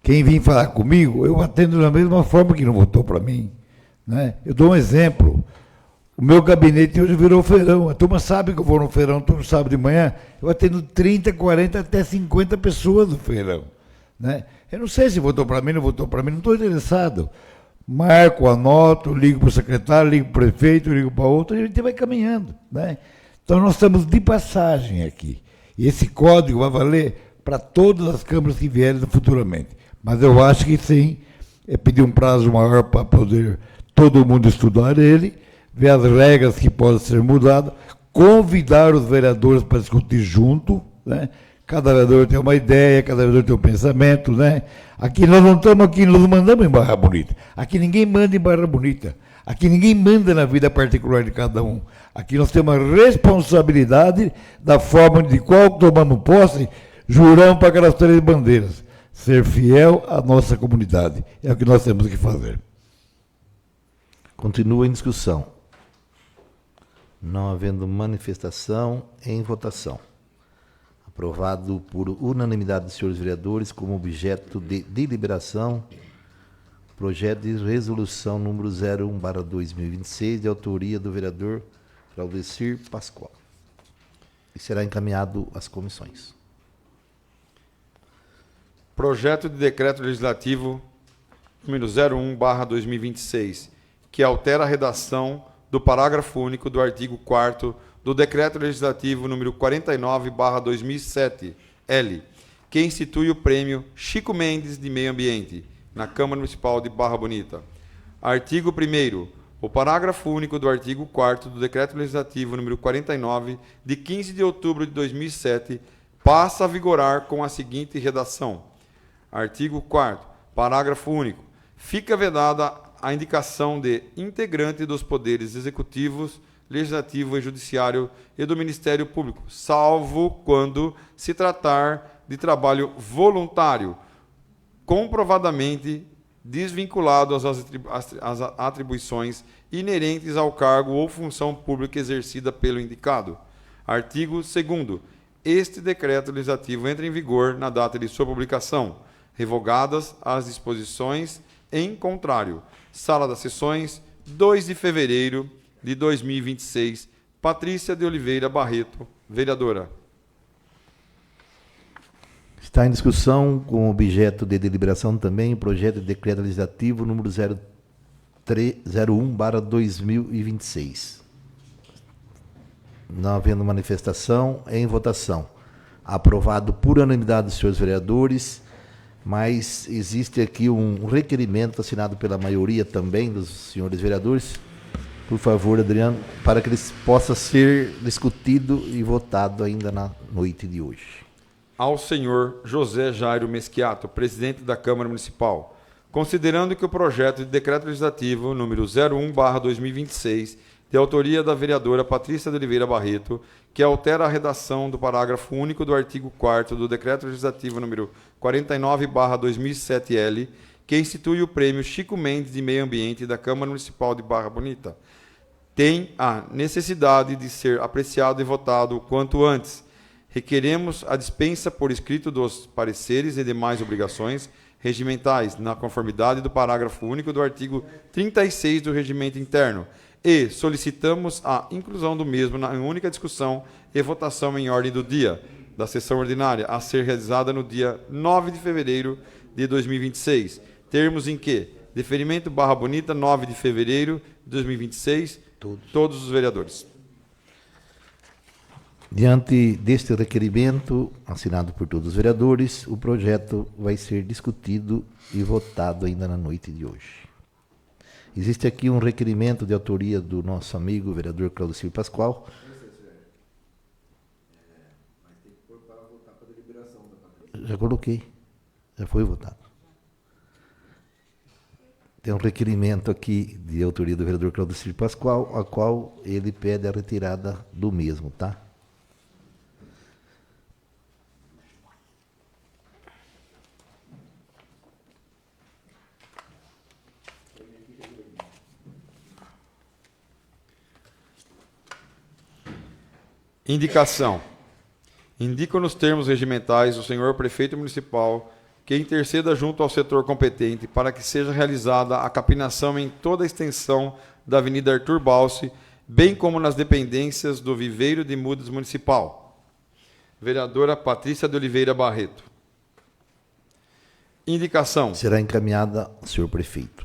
Quem vem falar comigo, eu atendo da mesma forma que não votou para mim, né? Eu dou um exemplo. O meu gabinete hoje virou feirão. A turma sabe que eu vou no feirão todo sábado de manhã. Eu atendo 30, 40, até 50 pessoas no feirão, né? Eu não sei se votou para mim, não votou para mim, não estou interessado. Marco, anoto, ligo para o secretário, ligo para o prefeito, ligo para outro, e a gente vai caminhando, né? Então nós estamos de passagem aqui. E esse código vai valer para todas as câmaras que vierem futuramente. Mas eu acho que sim, é pedir um prazo maior para poder todo mundo estudar ele, ver as regras que podem ser mudadas, convidar os vereadores para discutir junto, né? Cada vereador tem uma ideia, cada vereador tem um pensamento, né? Aqui nós não estamos aqui, nós não mandamos em Barra Bonita. Aqui ninguém manda em Barra Bonita. Aqui ninguém manda na vida particular de cada um. Aqui nós temos a responsabilidade da forma de qual tomamos posse, juramos para aquelas 3 bandeiras. Ser fiel à nossa comunidade. É o que nós temos que fazer. Continua em discussão. Não havendo manifestação, em votação. Aprovado por unanimidade dos senhores vereadores como objeto de deliberação, projeto de resolução número 01/2026, de autoria do vereador Claudecir Pascoal. E será encaminhado às comissões. Projeto de decreto legislativo número 01/2026, que altera a redação do parágrafo único do artigo 4º do decreto legislativo número 49/2007-L, que institui o prêmio Chico Mendes de Meio Ambiente na Câmara Municipal de Barra Bonita. Artigo 1º. O parágrafo único do artigo 4º do decreto legislativo número 49 de 15 de outubro de 2007 passa a vigorar com a seguinte redação. Artigo 4º. Parágrafo único. Fica vedada a indicação de integrante dos poderes executivos, legislativo e judiciário e do Ministério Público, salvo quando se tratar de trabalho voluntário, comprovadamente desvinculado às atribuições inerentes ao cargo ou função pública exercida pelo indicado. Artigo 2º. Este decreto legislativo entra em vigor na data de sua publicação, revogadas as disposições em contrário. Sala das Sessões, 2 de fevereiro de 2026. Patrícia de Oliveira Barreto, vereadora. Está em discussão com objeto de deliberação também o projeto de decreto legislativo número 01/2026. Não havendo manifestação, em votação. Aprovado por unanimidade dos senhores vereadores, mas existe aqui um requerimento assinado pela maioria também dos senhores vereadores. Por favor, Adriano, para que ele possa ser discutido e votado ainda na noite de hoje. Ao senhor José Jairo Mesquiato, presidente da Câmara Municipal, considerando que o projeto de decreto legislativo número 01/2026, de autoria da vereadora Patrícia de Oliveira Barreto, que altera a redação do parágrafo único do artigo 4º do decreto legislativo número 49/2007-L, que institui o prêmio Chico Mendes de Meio Ambiente da Câmara Municipal de Barra Bonita, tem a necessidade de ser apreciado e votado o quanto antes. Requeremos a dispensa por escrito dos pareceres e demais obrigações regimentais, na conformidade do parágrafo único do artigo 36 do Regimento Interno, e solicitamos a inclusão do mesmo na única discussão e votação em ordem do dia da sessão ordinária, a ser realizada no dia 9 de fevereiro de 2026. Termos em que, deferimento Barra Bonita, 9 de fevereiro de 2026, todos os vereadores. Diante deste requerimento, assinado por todos os vereadores, o projeto vai ser discutido e votado ainda na noite de hoje. Existe aqui um requerimento de autoria do nosso amigo, vereador Claudecir Pascoal. Já coloquei, já foi votado. Tem um requerimento aqui de autoria do vereador Claudecir Pascoal, a qual ele pede a retirada do mesmo, tá? Indicação. Indico nos termos regimentais o senhor prefeito municipal que interceda junto ao setor competente para que seja realizada a capinação em toda a extensão da Avenida Arthur Balsi, bem como nas dependências do Viveiro de Mudas Municipal. Vereadora Patrícia de Oliveira Barreto. Indicação. Será encaminhada ao senhor prefeito.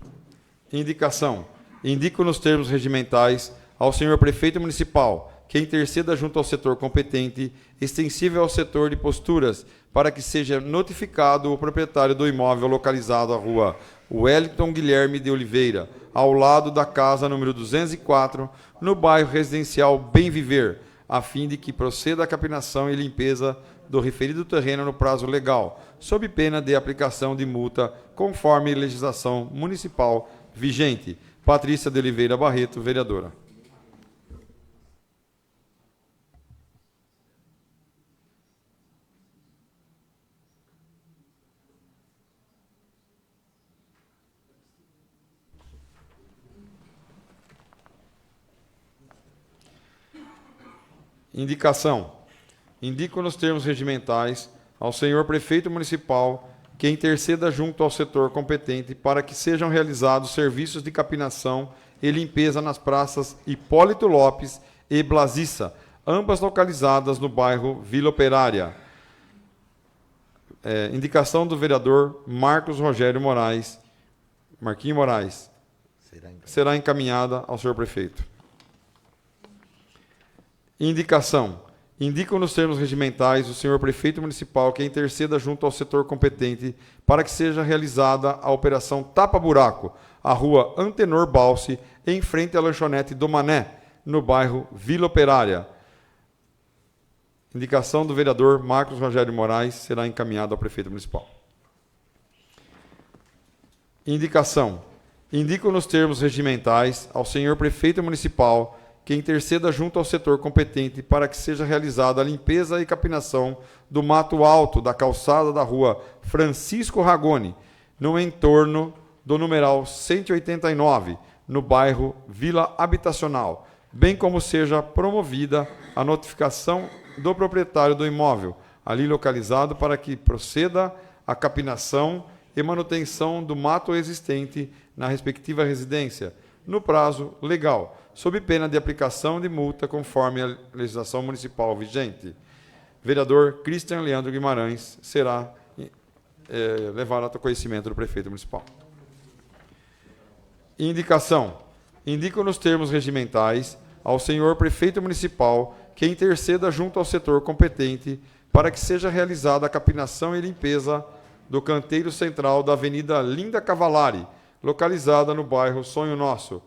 Indicação. Indico nos termos regimentais ao senhor prefeito municipal que interceda junto ao setor competente, extensível ao setor de posturas, para que seja notificado o proprietário do imóvel localizado à rua Wellington Guilherme de Oliveira, ao lado da casa número 204, no bairro residencial Bem Viver, a fim de que proceda a capinação e limpeza do referido terreno no prazo legal, sob pena de aplicação de multa, conforme legislação municipal vigente. Patrícia de Oliveira Barreto, vereadora. Indicação. Indico nos termos regimentais ao senhor prefeito municipal que interceda junto ao setor competente para que sejam realizados serviços de capinação e limpeza nas praças Hipólito Lopes e Blasiça, ambas localizadas no bairro Vila Operária. Indicação do vereador Marcos Rogério Moraes, Marquinhos Moraes, será encaminhada ao senhor prefeito. Indicação. Indico nos termos regimentais o senhor prefeito municipal que interceda junto ao setor competente para que seja realizada a operação Tapa Buraco, a rua Antenor Balsi, em frente à lanchonete do Mané, no bairro Vila Operária. Indicação do vereador Marcos Rogério Moraes será encaminhada ao prefeito municipal. Indicação. Indico nos termos regimentais ao senhor prefeito municipal que interceda junto ao setor competente para que seja realizada a limpeza e capinação do mato alto da calçada da rua Francisco Ragone, no entorno do numeral 189, no bairro Vila Habitacional, bem como seja promovida a notificação do proprietário do imóvel, ali localizado, para que proceda a capinação e manutenção do mato existente na respectiva residência, no prazo legal, sob pena de aplicação de multa conforme a legislação municipal vigente. Vereador Cristian Leandro Guimarães será levado ao conhecimento do prefeito municipal. Indicação. Indico nos termos regimentais ao senhor prefeito municipal que interceda junto ao setor competente para que seja realizada a capinação e limpeza do canteiro central da Avenida Linda Cavallari, localizada no bairro Sonho Nosso.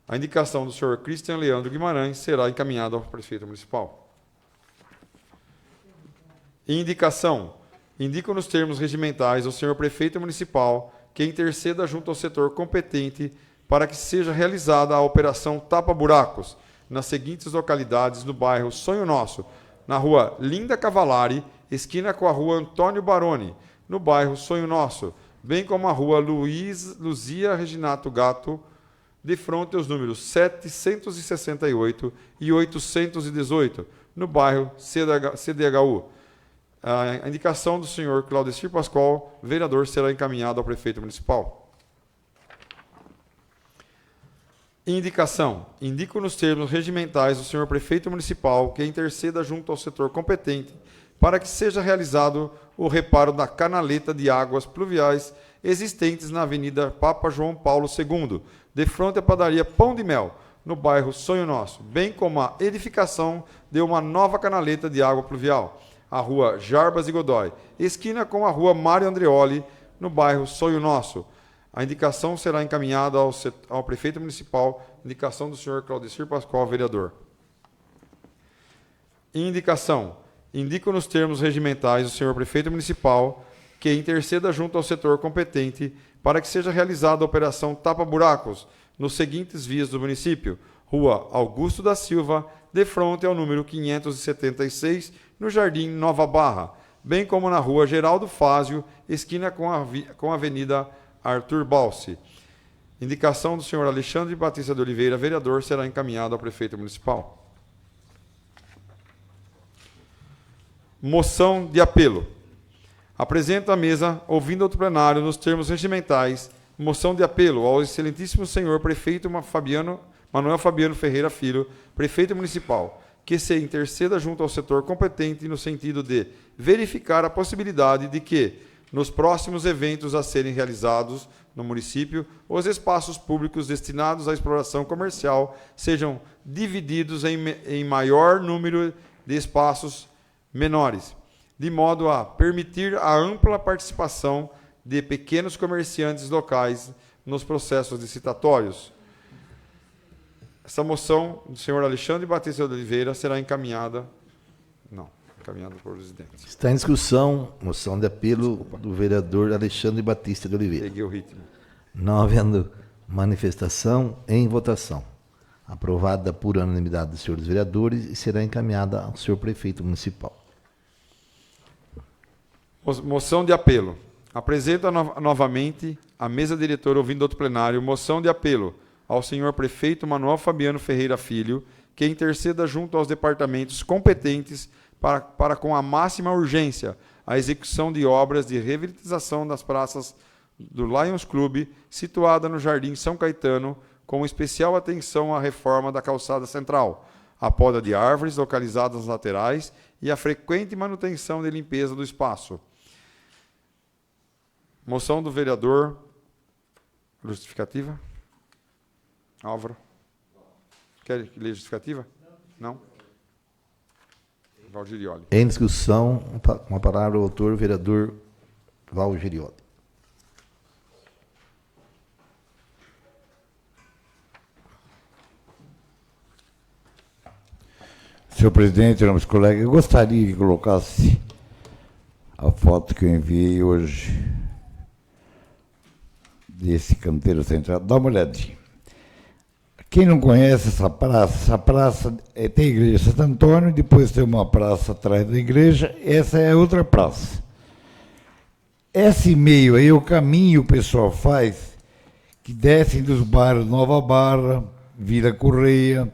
A indicação do senhor Cristian Leandro Guimarães será encaminhada ao prefeito municipal. Indicação. Indico nos termos regimentais ao senhor prefeito municipal que interceda junto ao setor competente para que seja realizada a operação Tapa Buracos nas seguintes localidades no bairro Sonho Nosso, na rua Linda Cavallari, esquina com a rua Antônio Baroni, no bairro Sonho Nosso, bem como a rua Luzia Reginato Gato, de frente aos números 768 e 818, no bairro CDHU. A indicação do senhor Claudecir Pascoal, vereador, será encaminhada ao prefeito municipal. Indicação. Indico nos termos regimentais do senhor prefeito municipal que interceda junto ao setor competente para que seja realizado o reparo da canaleta de águas pluviais existentes na Avenida Papa João Paulo II, de frente à padaria Pão de Mel, no bairro Sonho Nosso, bem como a edificação de uma nova canaleta de água pluvial, a rua Jarbas e Godoy, esquina com a rua Mário Andreoli, no bairro Sonho Nosso. A indicação será encaminhada ao prefeito municipal, indicação do senhor Claudecir Pascoal, vereador. Indicação. Indico nos termos regimentais do senhor prefeito municipal que interceda junto ao setor competente para que seja realizada a operação Tapa Buracos nos seguintes vias do município: Rua Augusto da Silva, de frente ao número 576, no Jardim Nova Barra, bem como na Rua Geraldo Fázio, esquina com a Avenida Arthur Balsi. Indicação do senhor Alexandre Batista de Oliveira, vereador, será encaminhada ao prefeito municipal. Moção de apelo. Apresento à mesa, ouvindo ao plenário, nos termos regimentais, moção de apelo ao excelentíssimo senhor prefeito Manuel Fabiano Ferreira Filho, prefeito municipal, que se interceda junto ao setor competente no sentido de verificar a possibilidade de que, nos próximos eventos a serem realizados no município, os espaços públicos destinados à exploração comercial sejam divididos em maior número de espaços menores, de modo a permitir a ampla participação de pequenos comerciantes locais nos processos licitatórios. Essa moção do senhor Alexandre Batista de Oliveira será encaminhada por presidente. Está em discussão, moção de apelo do vereador Alexandre Batista de Oliveira. Peguei o ritmo. Não havendo manifestação, em votação. Aprovada por unanimidade dos senhores vereadores e será encaminhada ao senhor prefeito municipal. Moção de apelo. Apresento novamente à mesa diretora, ouvindo outro plenário, moção de apelo ao senhor prefeito Manuel Fabiano Ferreira Filho, que interceda junto aos departamentos competentes para com a máxima urgência, a execução de obras de revitalização das praças do Lions Clube, situada no Jardim São Caetano, com especial atenção à reforma da calçada central, a poda de árvores localizadas nas laterais e a frequente manutenção de limpeza do espaço. Moção do vereador. Justificativa? Álvaro. Quer ler justificativa? Não? Valgirioli. Em discussão, com a palavra o autor, vereador Valgirioli. Senhor presidente, meus colegas, eu gostaria que colocasse a foto que eu enviei hoje desse canteiro central. Dá uma olhadinha. Quem não conhece essa praça tem a igreja Santo Antônio, depois tem uma praça atrás da igreja, essa é outra praça. Esse meio aí, o caminho o pessoal faz, que descem dos bairros Nova Barra, Vila Correia,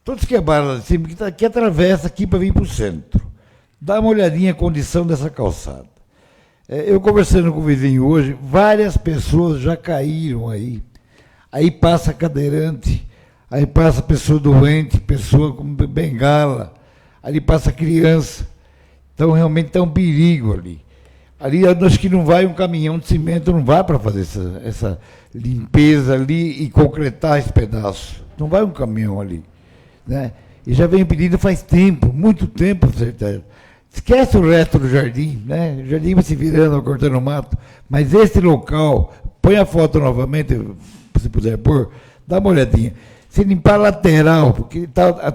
todos que é bairro de cima, que atravessa aqui para vir para o centro. Dá uma olhadinha a condição dessa calçada. Eu conversando com o vizinho hoje, várias pessoas já caíram aí. Aí passa cadeirante, aí passa pessoa doente, pessoa com bengala, ali passa criança. Então realmente está um perigo ali. Ali acho que não vai um caminhão de cimento, não vai para fazer essa limpeza ali e concretar esse pedaço. Não vai um caminhão ali. Né? E já vem pedindo faz tempo, muito tempo, certeza. Esquece o resto do jardim, né? O jardim vai se virando, cortando o mato. Mas esse local, põe a foto novamente, se puder pôr, dá uma olhadinha. Se limpar a lateral, porque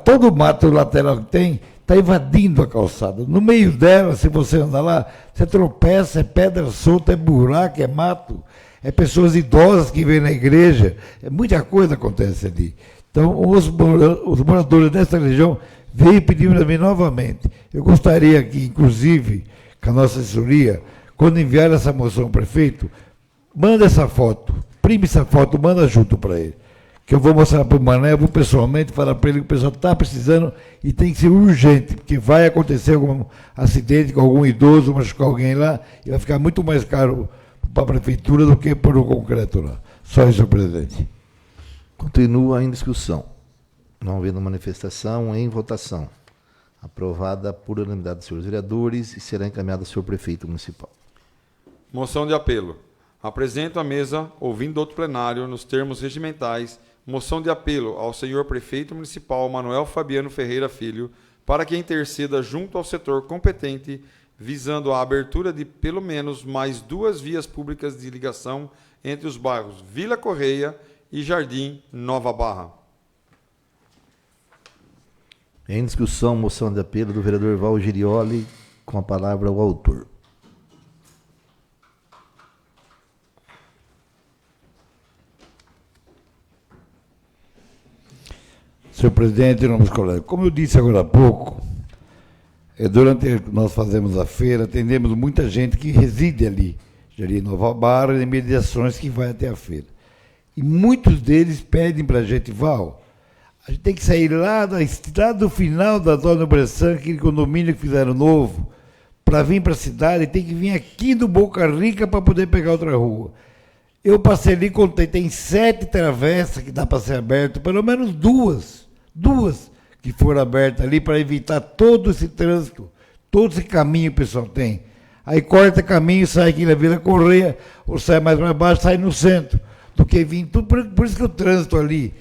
todo o mato lateral que tem, está invadindo a calçada. No meio dela, se você andar lá, você tropeça, é pedra solta, é buraco, é mato, é pessoas idosas que vêm na igreja, muita coisa acontece ali. Então, os moradores dessa região veio pedir para mim novamente. Eu gostaria que, inclusive, com a nossa assessoria, quando enviar essa moção ao prefeito, manda essa foto, imprime essa foto, manda junto para ele. Que eu vou mostrar para o Mané, eu vou pessoalmente falar para ele que o pessoal está precisando e tem que ser urgente, porque vai acontecer algum acidente com algum idoso, machucar alguém lá, e vai ficar muito mais caro para a prefeitura do que por o concreto lá. Só isso, senhor presidente. Continua em discussão. Não havendo manifestação, em votação. Aprovada por unanimidade dos senhores vereadores e será encaminhada ao senhor prefeito municipal. Moção de apelo. Apresento à mesa, ouvindo do outro plenário, nos termos regimentais, moção de apelo ao senhor prefeito municipal Manuel Fabiano Ferreira Filho, para que interceda junto ao setor competente, visando a abertura de pelo menos mais 2 vias públicas de ligação entre os bairros Vila Correia e Jardim Nova Barra. Em discussão, moção de apelo do vereador Val Girioli, com a palavra o autor. Senhor presidente, meus colegas, como eu disse agora há pouco, durante nós fazemos a feira, atendemos muita gente que reside ali, Jardim Nova Barra, e mediações que vai até a feira. E muitos deles pedem para a gente, Val, a gente tem que sair lá do final da Dona Bressan, aquele condomínio que fizeram novo, para vir para a cidade, tem que vir aqui do Boca Rica para poder pegar outra rua. Eu passei ali, contei, tem 7 travessas que dá para ser aberto, pelo menos duas que foram abertas ali para evitar todo esse trânsito, todo esse caminho que o pessoal tem. Aí corta caminho, sai aqui na Vila Correia, ou sai mais para baixo, sai no centro, do que vir tudo. Por isso que o trânsito ali,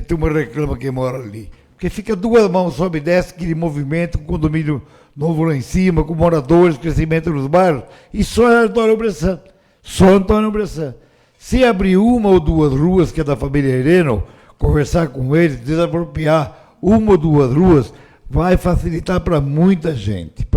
tem uma reclama que mora ali. Porque fica 2 mãos, sobe e desce, aquele movimento, com condomínio novo lá em cima, com moradores, crescimento nos bairros, e só Antônio Bressan. Só Antônio Bressan. Se abrir 1 ou 2 ruas, que é da família Hereno, conversar com eles, desapropriar 1 ou 2 ruas, vai facilitar para muita gente,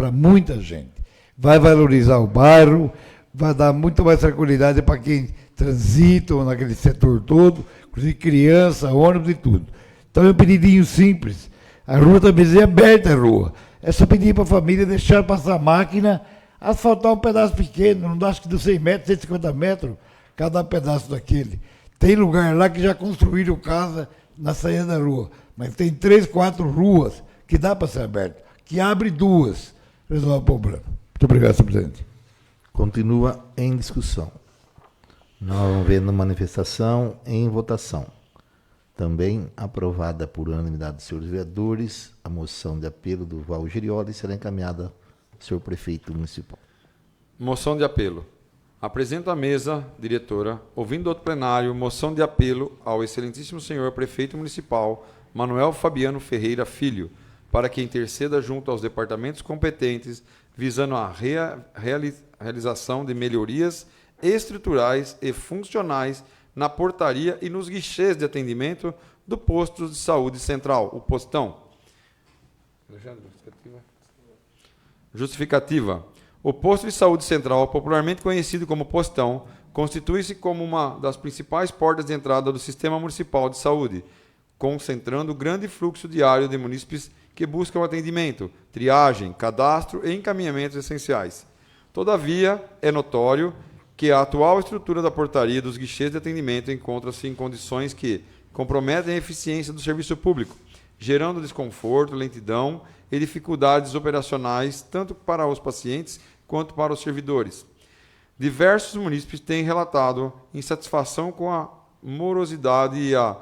Vai valorizar o bairro, vai dar muito mais tranquilidade para quem transita naquele setor todo, inclusive criança, ônibus e tudo. Então é um pedidinho simples. A rua também é aberta, a rua. É só pedir para a família deixar passar a máquina, asfaltar um pedaço pequeno, não dá, acho que dos 100 metros, 150 metros, cada pedaço daquele. Tem lugar lá que já construíram casa na saída da rua, mas tem 3, 4 ruas que dá para ser aberto, que abre 2, resolve o problema. Muito obrigado, senhor presidente. Continua em discussão. Não havendo manifestação, em votação. Também aprovada por unanimidade dos senhores vereadores, a moção de apelo do Val Girioli será encaminhada ao senhor prefeito municipal. Moção de apelo. Apresento à mesa, diretora, ouvindo do outro plenário, moção de apelo ao excelentíssimo senhor prefeito municipal Manuel Fabiano Ferreira Filho, para que interceda junto aos departamentos competentes, visando a realização de melhorias estruturais e funcionais na portaria e nos guichês de atendimento do posto de saúde central, o postão. Justificativa. O posto de saúde central, popularmente conhecido como postão, constitui-se como uma das principais portas de entrada do sistema municipal de saúde, concentrando grande fluxo diário de munícipes que buscam atendimento, triagem, cadastro e encaminhamentos essenciais. Todavia, é notório que a atual estrutura da portaria dos guichês de atendimento encontra-se em condições que comprometem a eficiência do serviço público, gerando desconforto, lentidão e dificuldades operacionais tanto para os pacientes quanto para os servidores. Diversos munícipes têm relatado insatisfação com a morosidade e a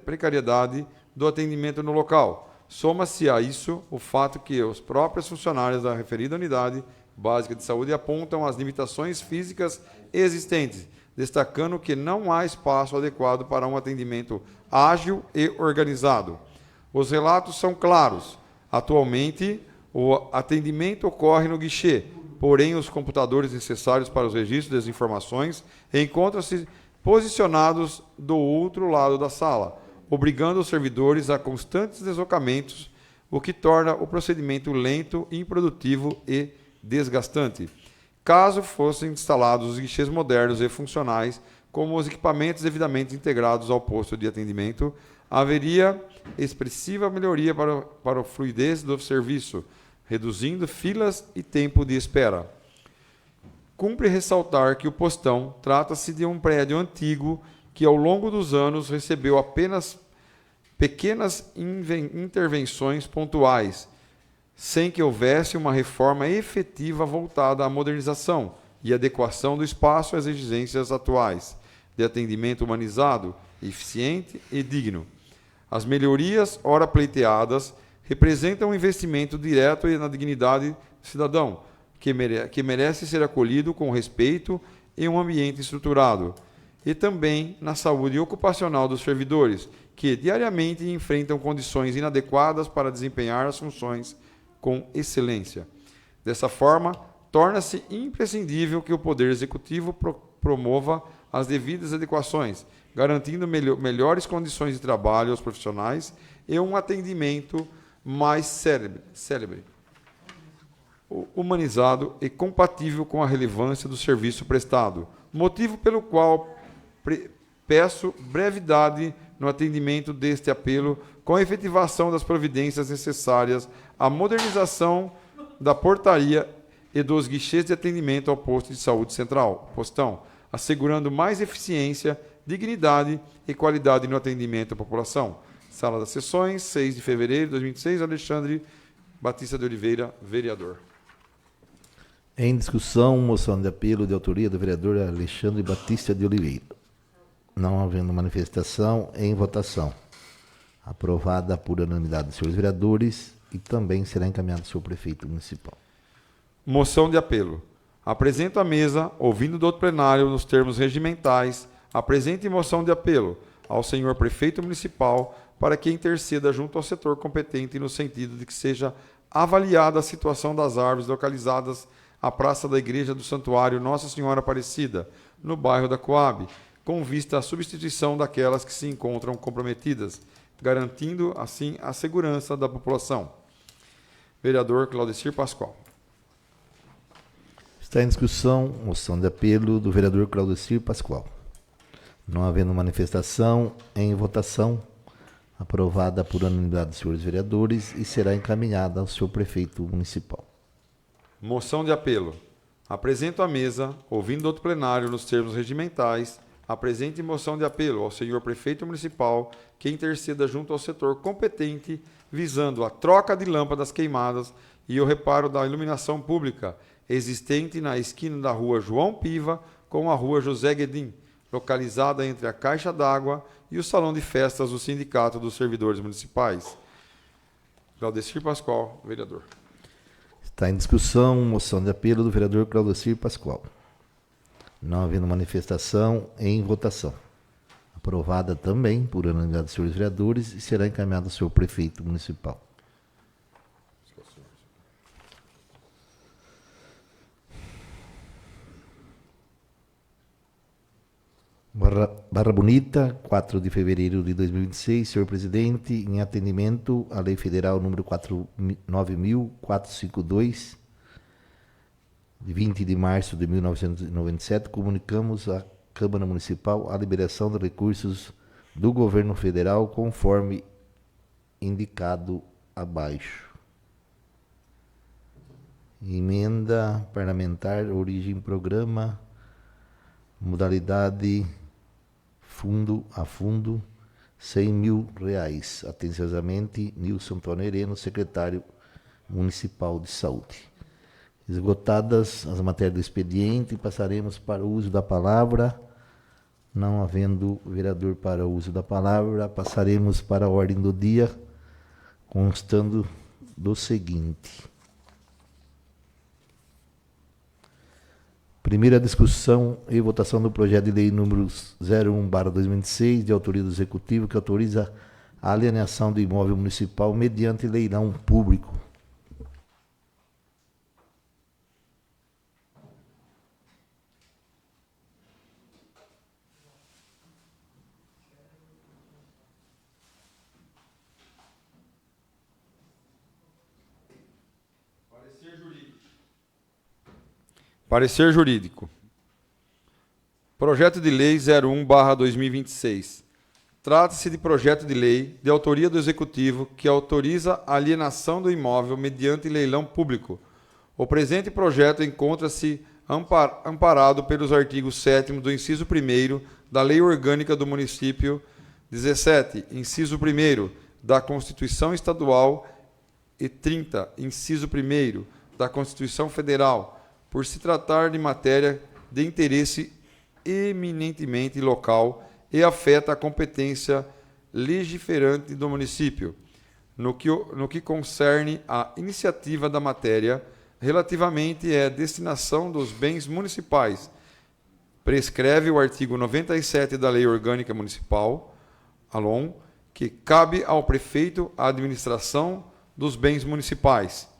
precariedade do atendimento no local. Soma-se a isso o fato que os próprios funcionários da referida unidade básica de saúde apontam as limitações físicas existentes, destacando que não há espaço adequado para um atendimento ágil e organizado. Os relatos são claros. Atualmente, O atendimento ocorre no guichê, porém os computadores necessários para os registros das informações encontram-se posicionados do outro lado da sala, obrigando os servidores a constantes deslocamentos, o que torna o procedimento lento, improdutivo e desgastante. Caso fossem instalados os guichês modernos e funcionais, como os equipamentos devidamente integrados ao posto de atendimento, haveria expressiva melhoria para a fluidez do serviço, reduzindo filas e tempo de espera. Cumpre ressaltar que o postão trata-se de um prédio antigo que, ao longo dos anos, recebeu apenas pequenas intervenções pontuais, sem que houvesse uma reforma efetiva voltada à modernização e adequação do espaço às exigências atuais de atendimento humanizado, eficiente e digno. As melhorias, ora pleiteadas, representam um investimento direto na dignidade do cidadão, que merece ser acolhido com respeito em um ambiente estruturado, e também na saúde ocupacional dos servidores, que diariamente enfrentam condições inadequadas para desempenhar as funções com excelência. Dessa forma, torna-se imprescindível que o Poder Executivo promova as devidas adequações, garantindo melhores condições de trabalho aos profissionais e um atendimento mais célebre, humanizado e compatível com a relevância do serviço prestado, motivo pelo qual peço brevidade no atendimento deste apelo, com a efetivação das providências necessárias à modernização da portaria e dos guichês de atendimento ao posto de saúde central, postão, assegurando mais eficiência, dignidade e qualidade no atendimento à população. Sala das Sessões, 6 de fevereiro de 2006, Alexandre Batista de Oliveira, vereador. Em discussão, moção de apelo de autoria do vereador Alexandre Batista de Oliveira. Não havendo manifestação, em votação. Aprovada por unanimidade dos senhores vereadores e também será encaminhada ao senhor prefeito municipal. Moção de apelo. Apresento à mesa, ouvindo do outro plenário nos termos regimentais, a presente moção de apelo ao senhor prefeito municipal para que interceda junto ao setor competente no sentido de que seja avaliada a situação das árvores localizadas à praça da Igreja do Santuário Nossa Senhora Aparecida, no bairro da Coab, com vista à substituição daquelas que se encontram comprometidas, garantindo, assim, a segurança da população. Vereador Claudecir Pascoal. Está em discussão moção de apelo do vereador Claudecir Pascoal. Não havendo manifestação, em votação, aprovada por unanimidade dos senhores vereadores e será encaminhada ao senhor prefeito municipal. Moção de apelo. Apresento à mesa, ouvindo do outro plenário nos termos regimentais, a presente moção de apelo ao senhor prefeito municipal que interceda junto ao setor competente visando a troca de lâmpadas queimadas e o reparo da iluminação pública existente na esquina da rua João Piva com a rua José Guedim, localizada entre a Caixa d'Água e o Salão de Festas do Sindicato dos Servidores Municipais. Claudecir Pascoal, vereador. Está em discussão moção de apelo do vereador Claudecir Pascoal. Não havendo manifestação, em votação. Aprovada também por unanimidade dos senhores vereadores e será encaminhada ao senhor prefeito municipal. Barra Bonita, 4 de fevereiro de 2026, senhor presidente, em atendimento à Lei Federal número 9.452, de 20 de março de 1997, comunicamos à Câmara Municipal a liberação de recursos do Governo Federal conforme indicado abaixo. Emenda parlamentar, origem programa, modalidade fundo a fundo, R$100 mil. Atenciosamente, Nilson Tonereno, secretário municipal de saúde. Esgotadas as matérias do expediente, passaremos para o uso da palavra. Não havendo vereador para o uso da palavra, passaremos para a ordem do dia, constando do seguinte. Primeira discussão e votação do projeto de lei número 01/2026, de autoria do Executivo, que autoriza a alienação do imóvel municipal mediante leilão público. Parecer jurídico. Projeto de Lei 01/2026. Trata-se de projeto de lei de autoria do Executivo que autoriza a alienação do imóvel mediante leilão público. O presente projeto encontra-se amparado pelos artigos 7º do inciso 1º da Lei Orgânica do Município 17, inciso 1º da Constituição Estadual e 30, inciso 1º da Constituição Federal, por se tratar de matéria de interesse eminentemente local e afeta a competência legiferante do município, no que concerne à iniciativa da matéria relativamente à destinação dos bens municipais. Prescreve o artigo 97 da Lei Orgânica Municipal, ALOM, que cabe ao prefeito a administração dos bens municipais.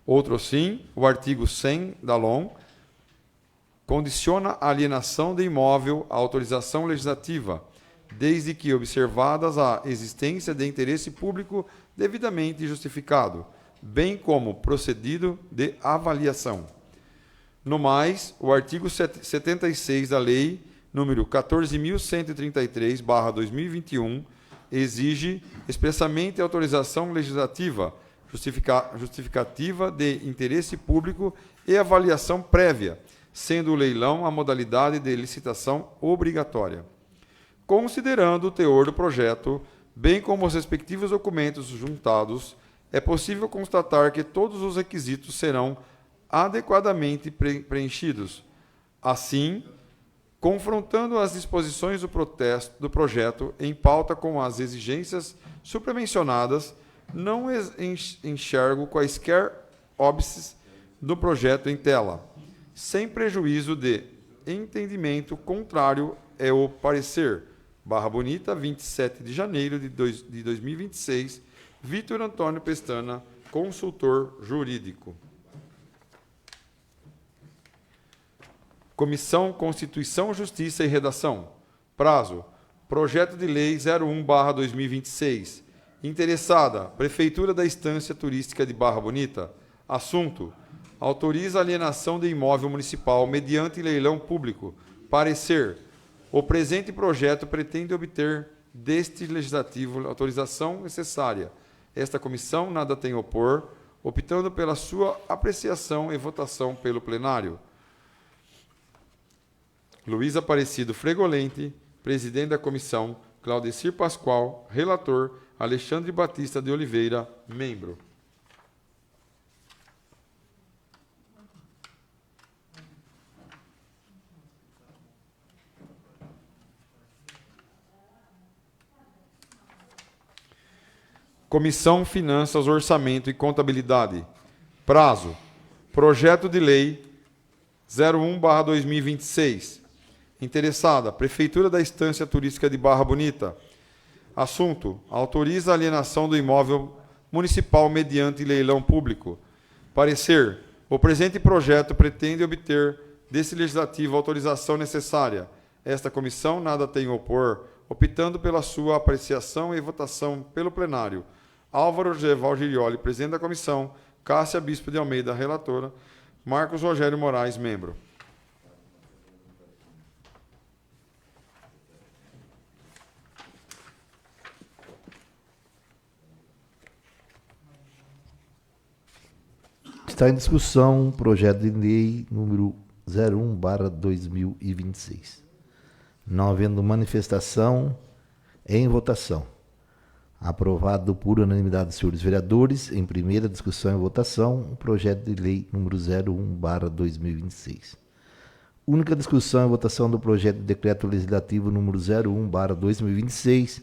Outro sim, o artigo 100 da LOM, condiciona a alienação de imóvel à autorização legislativa, desde que observadas a existência de interesse público devidamente justificado, bem como procedido de avaliação. No mais, o artigo 76 da Lei número 14.133/2021 exige expressamente autorização legislativa, justificativa de interesse público e avaliação prévia, sendo o leilão a modalidade de licitação obrigatória. Considerando o teor do projeto, bem como os respectivos documentos juntados, é possível constatar que todos os requisitos serão adequadamente preenchidos. Assim, confrontando as disposições do projeto em pauta com as exigências supramencionadas, não enxergo quaisquer óbices do projeto em tela. Sem prejuízo de entendimento contrário é o parecer. Barra Bonita, 27 de janeiro de 2026, Vitor Antônio Pestana, consultor jurídico. Comissão Constituição, Justiça e Redação. Prazo: Projeto de Lei 01/2026. Interessada: Prefeitura da Estância Turística de Barra Bonita. Assunto: autoriza a alienação de imóvel municipal mediante leilão público. Parecer: o presente projeto pretende obter deste Legislativo a autorização necessária. Esta comissão nada tem a opor, optando pela sua apreciação e votação pelo plenário. Luiz Aparecido Fregolente, presidente da comissão, Claudecir Pascoal, relator, Alexandre Batista de Oliveira, membro. Comissão Finanças, Orçamento e Contabilidade. Prazo: Projeto de Lei 01/2026. Interessada: Prefeitura da Estância Turística de Barra Bonita. Assunto: autoriza a alienação do imóvel municipal mediante leilão público. Parecer: o presente projeto pretende obter desse Legislativo a autorização necessária. Esta comissão nada tem a opor, optando pela sua apreciação e votação pelo plenário. Álvaro G. Valgirioli, presidente da comissão, Cássia Bispo de Almeida, relatora, Marcos Rogério Moraes, membro. Está em discussão o projeto de lei número 01/2026. Não havendo manifestação, em votação. Aprovado por unanimidade dos senhores vereadores, em primeira discussão e votação, o projeto de lei número 01/2026. Única discussão e votação do projeto de decreto legislativo número 01/2026,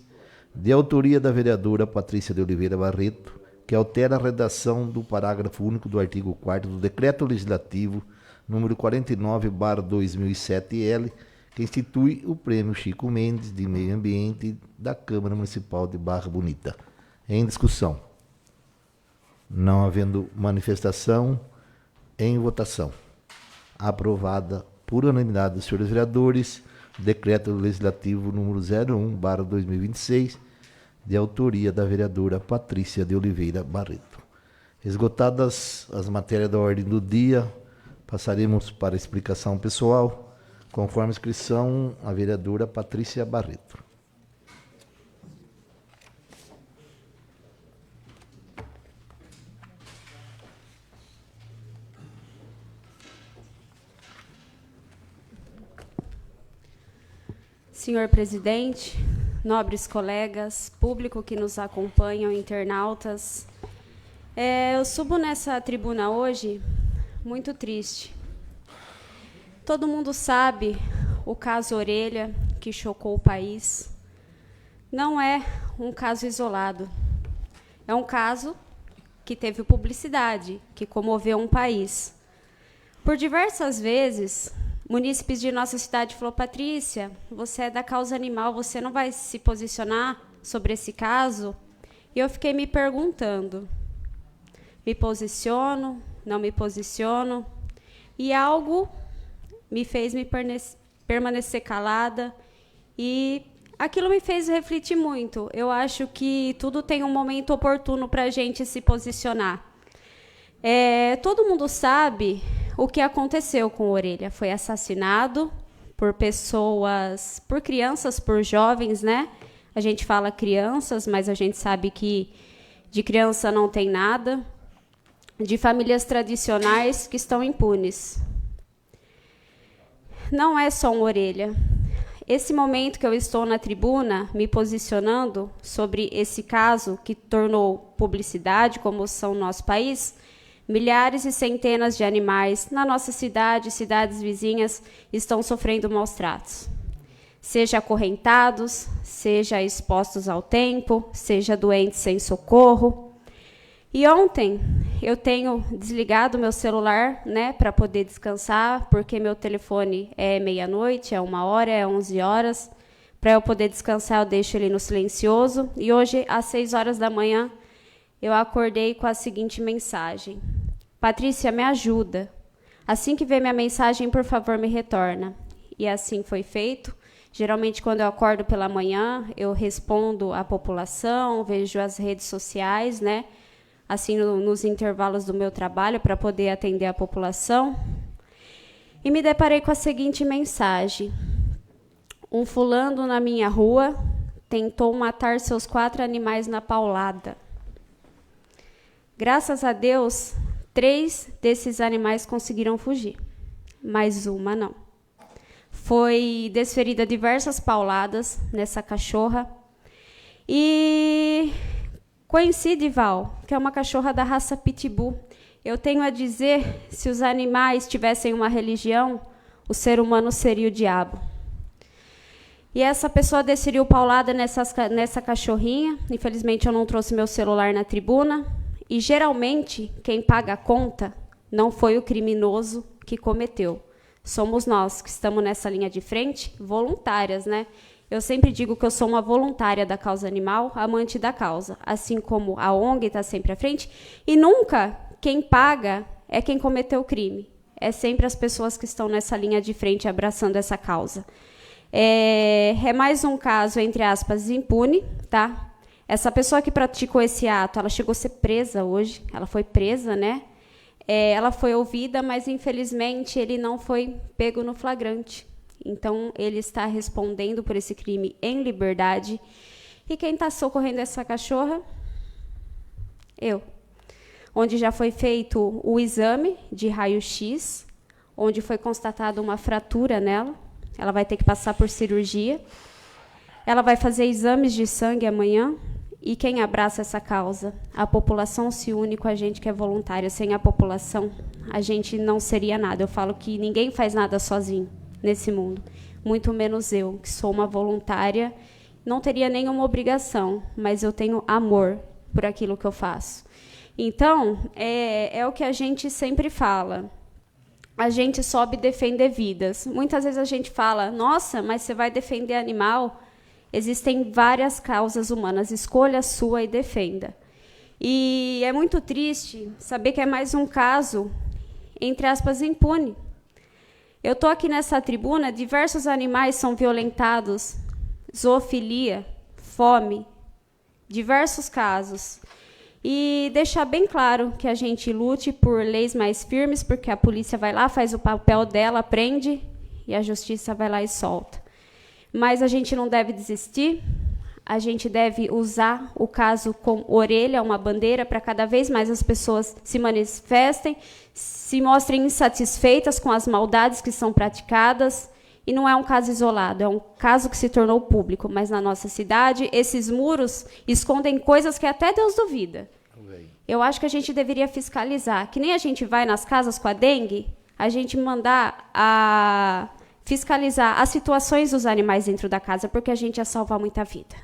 de autoria da vereadora Patrícia de Oliveira Barreto, que altera a redação do parágrafo único do artigo 4º do decreto legislativo número 49/2007-L, que institui o Prêmio Chico Mendes de Meio Ambiente da Câmara Municipal de Barra Bonita. Em discussão. Não havendo manifestação, em votação. Aprovada por unanimidade dos senhores vereadores, decreto legislativo número 01/2026, de autoria da vereadora Patrícia de Oliveira Barreto. Esgotadas as matérias da ordem do dia, Passaremos para a explicação pessoal, conforme a inscrição, a vereadora Patrícia Barreto. Senhor presidente, nobres colegas, público que nos acompanham, internautas, eu subo nessa tribuna hoje muito triste. Todo mundo sabe o caso Orelha, que chocou o país. Não é um caso isolado. É um caso que teve publicidade, que comoveu um país. Por diversas vezes, munícipes de nossa cidade falou: Patrícia, você é da causa animal, você não vai se posicionar sobre esse caso? E eu fiquei me perguntando, me posiciono, não me posiciono? E algo me fez permanecer calada, e aquilo me fez refletir muito. Eu acho que tudo tem um momento oportuno para a gente se posicionar. Todo mundo sabe o que aconteceu com o Orelha. Foi assassinado por pessoas, por crianças, por jovens, né? A gente fala crianças, mas a gente sabe que de criança não tem nada. De famílias tradicionais que estão impunes. Não é só um Orelha. Esse momento que eu estou na tribuna, me posicionando sobre esse caso que tornou publicidade, comoção no nosso país, milhares e centenas de animais na nossa cidade, cidades vizinhas, estão sofrendo maus tratos. Seja acorrentados, seja expostos ao tempo, seja doentes sem socorro. E ontem eu tenho desligado meu celular, né, para poder descansar, porque meu telefone é meia-noite, é 1h, é 11h. Para eu poder descansar, eu deixo ele no silencioso. E hoje, às 6h da manhã, eu acordei com a seguinte mensagem: Patrícia, me ajuda. Assim que ver minha mensagem, por favor, me retorna. E assim foi feito. Geralmente, quando eu acordo pela manhã, eu respondo à população, vejo as redes sociais, né? Assim, nos intervalos do meu trabalho, para poder atender a população. E me deparei com a seguinte mensagem: um fulano na minha rua tentou matar seus 4 animais na paulada. Graças a Deus, 3 desses animais conseguiram fugir, mas uma não. Foi desferida diversas pauladas nessa cachorra. E conheci Dival, que é uma cachorra da raça Pitbull. Eu tenho a dizer, se os animais tivessem uma religião, o ser humano seria o diabo. E essa pessoa desferiu paulada nessa cachorrinha. Infelizmente, eu não trouxe meu celular na tribuna. E, geralmente, quem paga a conta não foi o criminoso que cometeu. Somos nós que estamos nessa linha de frente, voluntárias, né? Eu sempre digo que eu sou uma voluntária da causa animal, amante da causa, assim como a ONG está sempre à frente. E nunca quem paga é quem cometeu o crime. É sempre as pessoas que estão nessa linha de frente abraçando essa causa. É mais um caso, entre aspas, impune, tá? Essa pessoa que praticou esse ato, ela chegou a ser presa hoje. Ela foi presa, né? Ela foi ouvida, mas, infelizmente, ele não foi pego no flagrante. Então, ele está respondendo por esse crime em liberdade. E quem está socorrendo essa cachorra? Eu. Onde já foi feito o exame de raio-x, onde foi constatada uma fratura nela. Ela vai ter que passar por cirurgia. Ela vai fazer exames de sangue amanhã. E quem abraça essa causa? A população se une com a gente que é voluntária. Sem a população, a gente não seria nada. Eu falo que ninguém faz nada sozinho nesse mundo, muito menos eu, que sou uma voluntária, não teria nenhuma obrigação, mas eu tenho amor por aquilo que eu faço. Então, é o que a gente sempre fala, a gente sobe defender vidas. Muitas vezes a gente fala, nossa, mas você vai defender animal? Existem várias causas humanas, escolha a sua e defenda. E é muito triste saber que é mais um caso, entre aspas, impune. Eu estou aqui nessa tribuna, diversos animais são violentados, zoofilia, fome, diversos casos. E deixar bem claro que a gente lute por leis mais firmes, porque a polícia vai lá, faz o papel dela, prende, e a justiça vai lá e solta. Mas a gente não deve desistir, a gente deve usar o caso com orelha, uma bandeira, para cada vez mais as pessoas se manifestem, se mostrem insatisfeitas com as maldades que são praticadas. E não é um caso isolado, é um caso que se tornou público. Mas na nossa cidade, esses muros escondem coisas que até Deus duvida. Eu acho que a gente deveria fiscalizar. Que nem a gente vai nas casas com a dengue, a gente mandar a fiscalizar as situações dos animais dentro da casa, porque a gente ia salvar muita vida.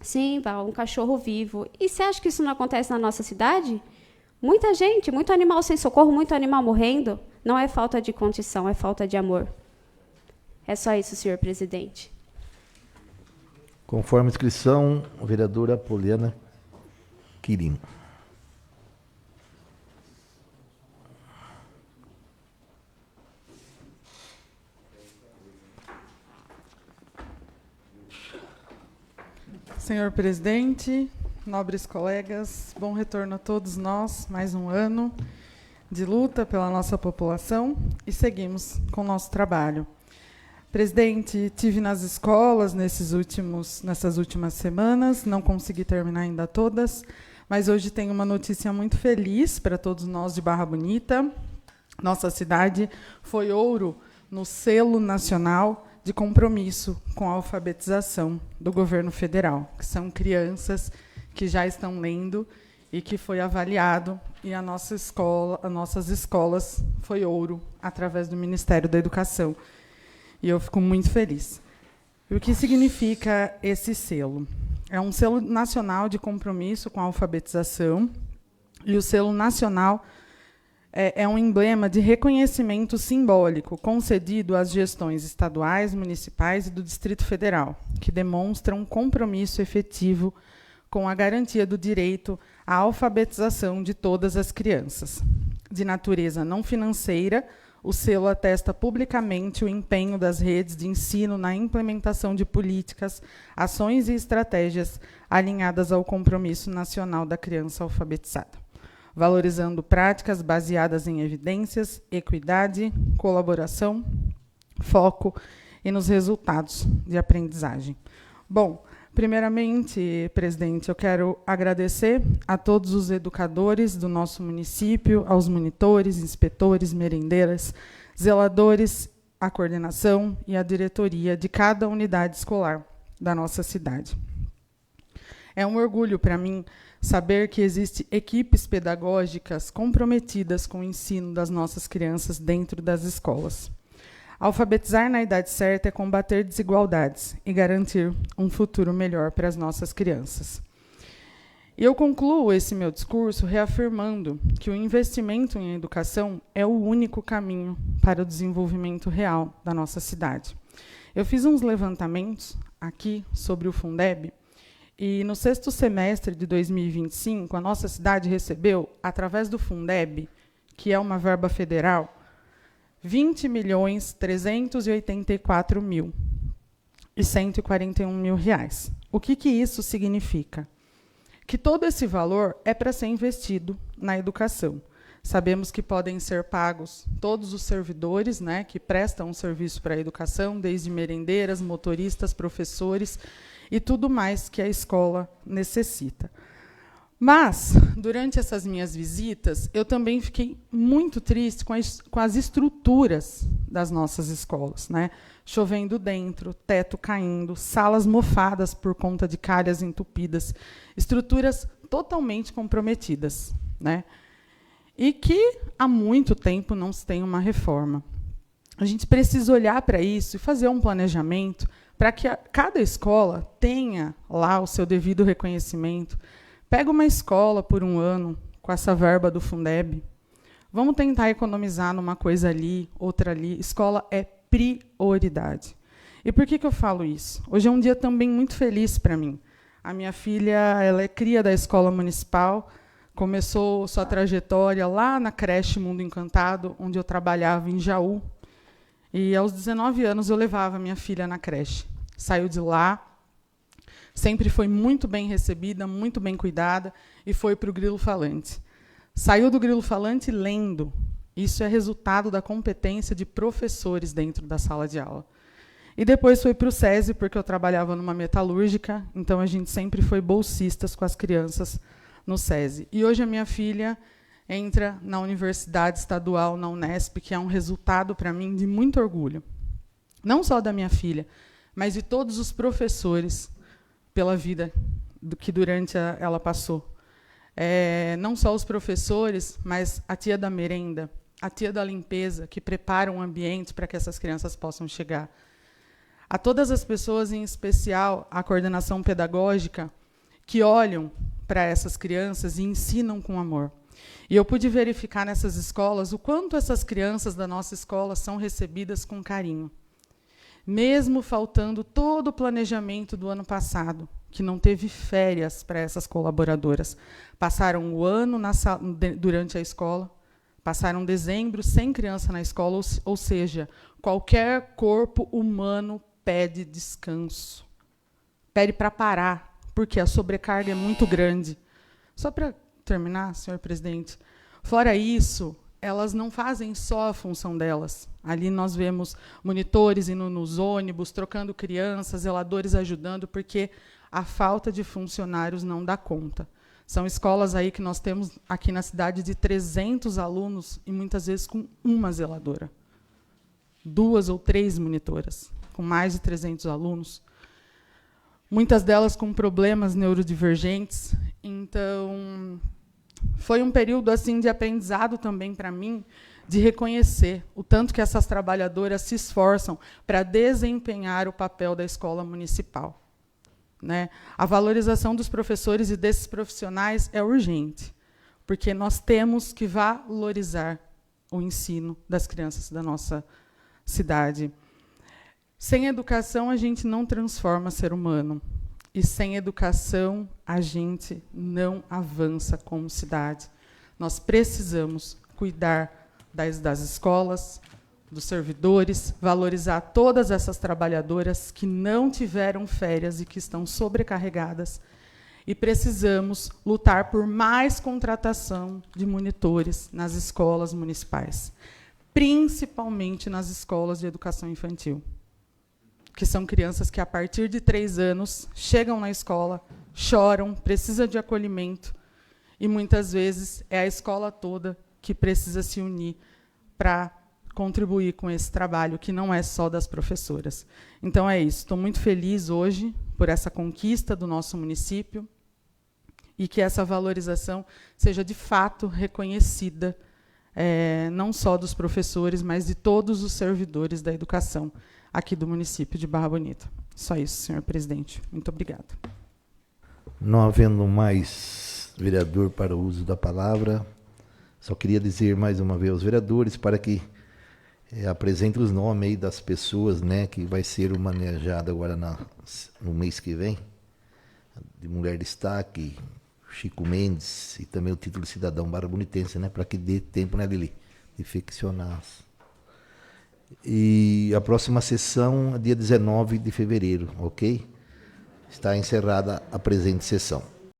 Sim, Val, um cachorro vivo. E você acha que isso não acontece na nossa cidade? Muita gente, muito animal sem socorro, muito animal morrendo. Não é falta de condição, é falta de amor. É só isso, senhor presidente. Conforme a inscrição, a vereadora Poliana Quirino. Senhor presidente, nobres colegas, bom retorno a todos nós, mais um ano de luta pela nossa população e seguimos com o nosso trabalho. Presidente, tive nas escolas nessas últimas semanas, não consegui terminar ainda todas, mas hoje tenho uma notícia muito feliz para todos nós de Barra Bonita. Nossa cidade foi ouro no selo nacional de compromisso com a alfabetização do governo federal, que são crianças que já estão lendo e que foi avaliado, e a nossa escola, as nossas escolas foi ouro através do Ministério da Educação. E eu fico muito feliz. E o que significa esse selo? É um selo nacional de compromisso com a alfabetização, e o selo nacional é um emblema de reconhecimento simbólico concedido às gestões estaduais, municipais e do Distrito Federal, que demonstram um compromisso efetivo com a garantia do direito à alfabetização de todas as crianças. De natureza não financeira, o selo atesta publicamente o empenho das redes de ensino na implementação de políticas, ações e estratégias alinhadas ao compromisso nacional da criança alfabetizada, valorizando práticas baseadas em evidências, equidade, colaboração, foco e nos resultados de aprendizagem. Bom, primeiramente, presidente, eu quero agradecer a todos os educadores do nosso município, aos monitores, inspetores, merendeiras, zeladores, a coordenação e a diretoria de cada unidade escolar da nossa cidade. É um orgulho para mim saber que existem equipes pedagógicas comprometidas com o ensino das nossas crianças dentro das escolas. Alfabetizar na idade certa é combater desigualdades e garantir um futuro melhor para as nossas crianças. E eu concluo esse meu discurso reafirmando que o investimento em educação é o único caminho para o desenvolvimento real da nossa cidade. Eu fiz uns levantamentos aqui sobre o Fundeb, e no 6º semestre de 2025, a nossa cidade recebeu, através do Fundeb, que é uma verba federal, R$ 20.384.141 O que isso significa? Que todo esse valor é para ser investido na educação. Sabemos que podem ser pagos todos os servidores, né, que prestam um serviço para a educação, desde merendeiras, motoristas, professores e tudo mais que a escola necessita. Mas, durante essas minhas visitas, eu também fiquei muito triste com as estruturas das nossas escolas, né? Chovendo dentro, teto caindo, salas mofadas por conta de calhas entupidas, estruturas totalmente comprometidas, né? E que há muito tempo não se tem uma reforma. A gente precisa olhar para isso e fazer um planejamento para que cada escola tenha lá o seu devido reconhecimento. Pega uma escola por um ano com essa verba do Fundeb. Vamos tentar economizar numa coisa ali, outra ali. Escola é prioridade. E por que eu falo isso? Hoje é um dia também muito feliz para mim. A minha filha, ela é cria da escola municipal, começou sua trajetória lá na creche Mundo Encantado, onde eu trabalhava em Jaú. E aos 19 anos eu levava minha filha na creche. Saiu de lá sempre foi muito bem recebida, muito bem cuidada, e foi para o Grilo Falante. Saiu do Grilo Falante lendo. Isso é resultado da competência de professores dentro da sala de aula. E depois foi para o SESI, porque eu trabalhava numa metalúrgica, então a gente sempre foi bolsistas com as crianças no SESI. E hoje a minha filha entra na Universidade Estadual, na Unesp, que é um resultado para mim de muito orgulho. Não só da minha filha, mas de todos os professores pela vida que durante ela passou. Não só os professores, mas a tia da merenda, a tia da limpeza, que prepara um ambiente para que essas crianças possam chegar. A todas as pessoas, em especial a coordenação pedagógica, que olham para essas crianças e ensinam com amor. E eu pude verificar nessas escolas o quanto essas crianças da nossa escola são recebidas com carinho. Mesmo faltando todo o planejamento do ano passado, que não teve férias para essas colaboradoras. Passaram o ano durante a escola, passaram dezembro sem criança na escola, ou seja, qualquer corpo humano pede descanso. Pede para parar, porque a sobrecarga é muito grande. Só para terminar, senhor presidente, fora isso, elas não fazem só a função delas. Ali nós vemos monitores indo nos ônibus, trocando crianças, zeladores ajudando, porque a falta de funcionários não dá conta. São escolas aí que nós temos aqui na cidade de 300 alunos e muitas vezes com uma zeladora. 2 ou 3 monitoras, com mais de 300 alunos. Muitas delas com problemas neurodivergentes. Então, foi um período assim de aprendizado também para mim, de reconhecer o tanto que essas trabalhadoras se esforçam para desempenhar o papel da escola municipal. Né? A valorização dos professores e desses profissionais é urgente, porque nós temos que valorizar o ensino das crianças da nossa cidade. Sem educação, a gente não transforma ser humano. E sem educação, a gente não avança como cidade. Nós precisamos cuidar das escolas, dos servidores, valorizar todas essas trabalhadoras que não tiveram férias e que estão sobrecarregadas. E precisamos lutar por mais contratação de monitores nas escolas municipais, principalmente nas escolas de educação infantil, que são crianças que, a partir de 3 anos, chegam na escola, choram, precisam de acolhimento, e muitas vezes é a escola toda que precisa se unir para contribuir com esse trabalho, que não é só das professoras. Então, é isso. Estou muito feliz hoje por essa conquista do nosso município e que essa valorização seja, de fato, reconhecida, não só dos professores, mas de todos os servidores da educação aqui do município de Barra Bonita. Só isso, senhor presidente. Muito obrigada. Não havendo mais vereador para o uso da palavra, só queria dizer mais uma vez aos vereadores para que apresente os nomes aí das pessoas, né, que vai ser manejado agora no mês que vem, de Mulher Destaque, Chico Mendes, e também o título de cidadão barra-bonitense, né, para que dê tempo, né, Lili, de ficcionar. E a próxima sessão é dia 19 de fevereiro, ok? Está encerrada a presente sessão.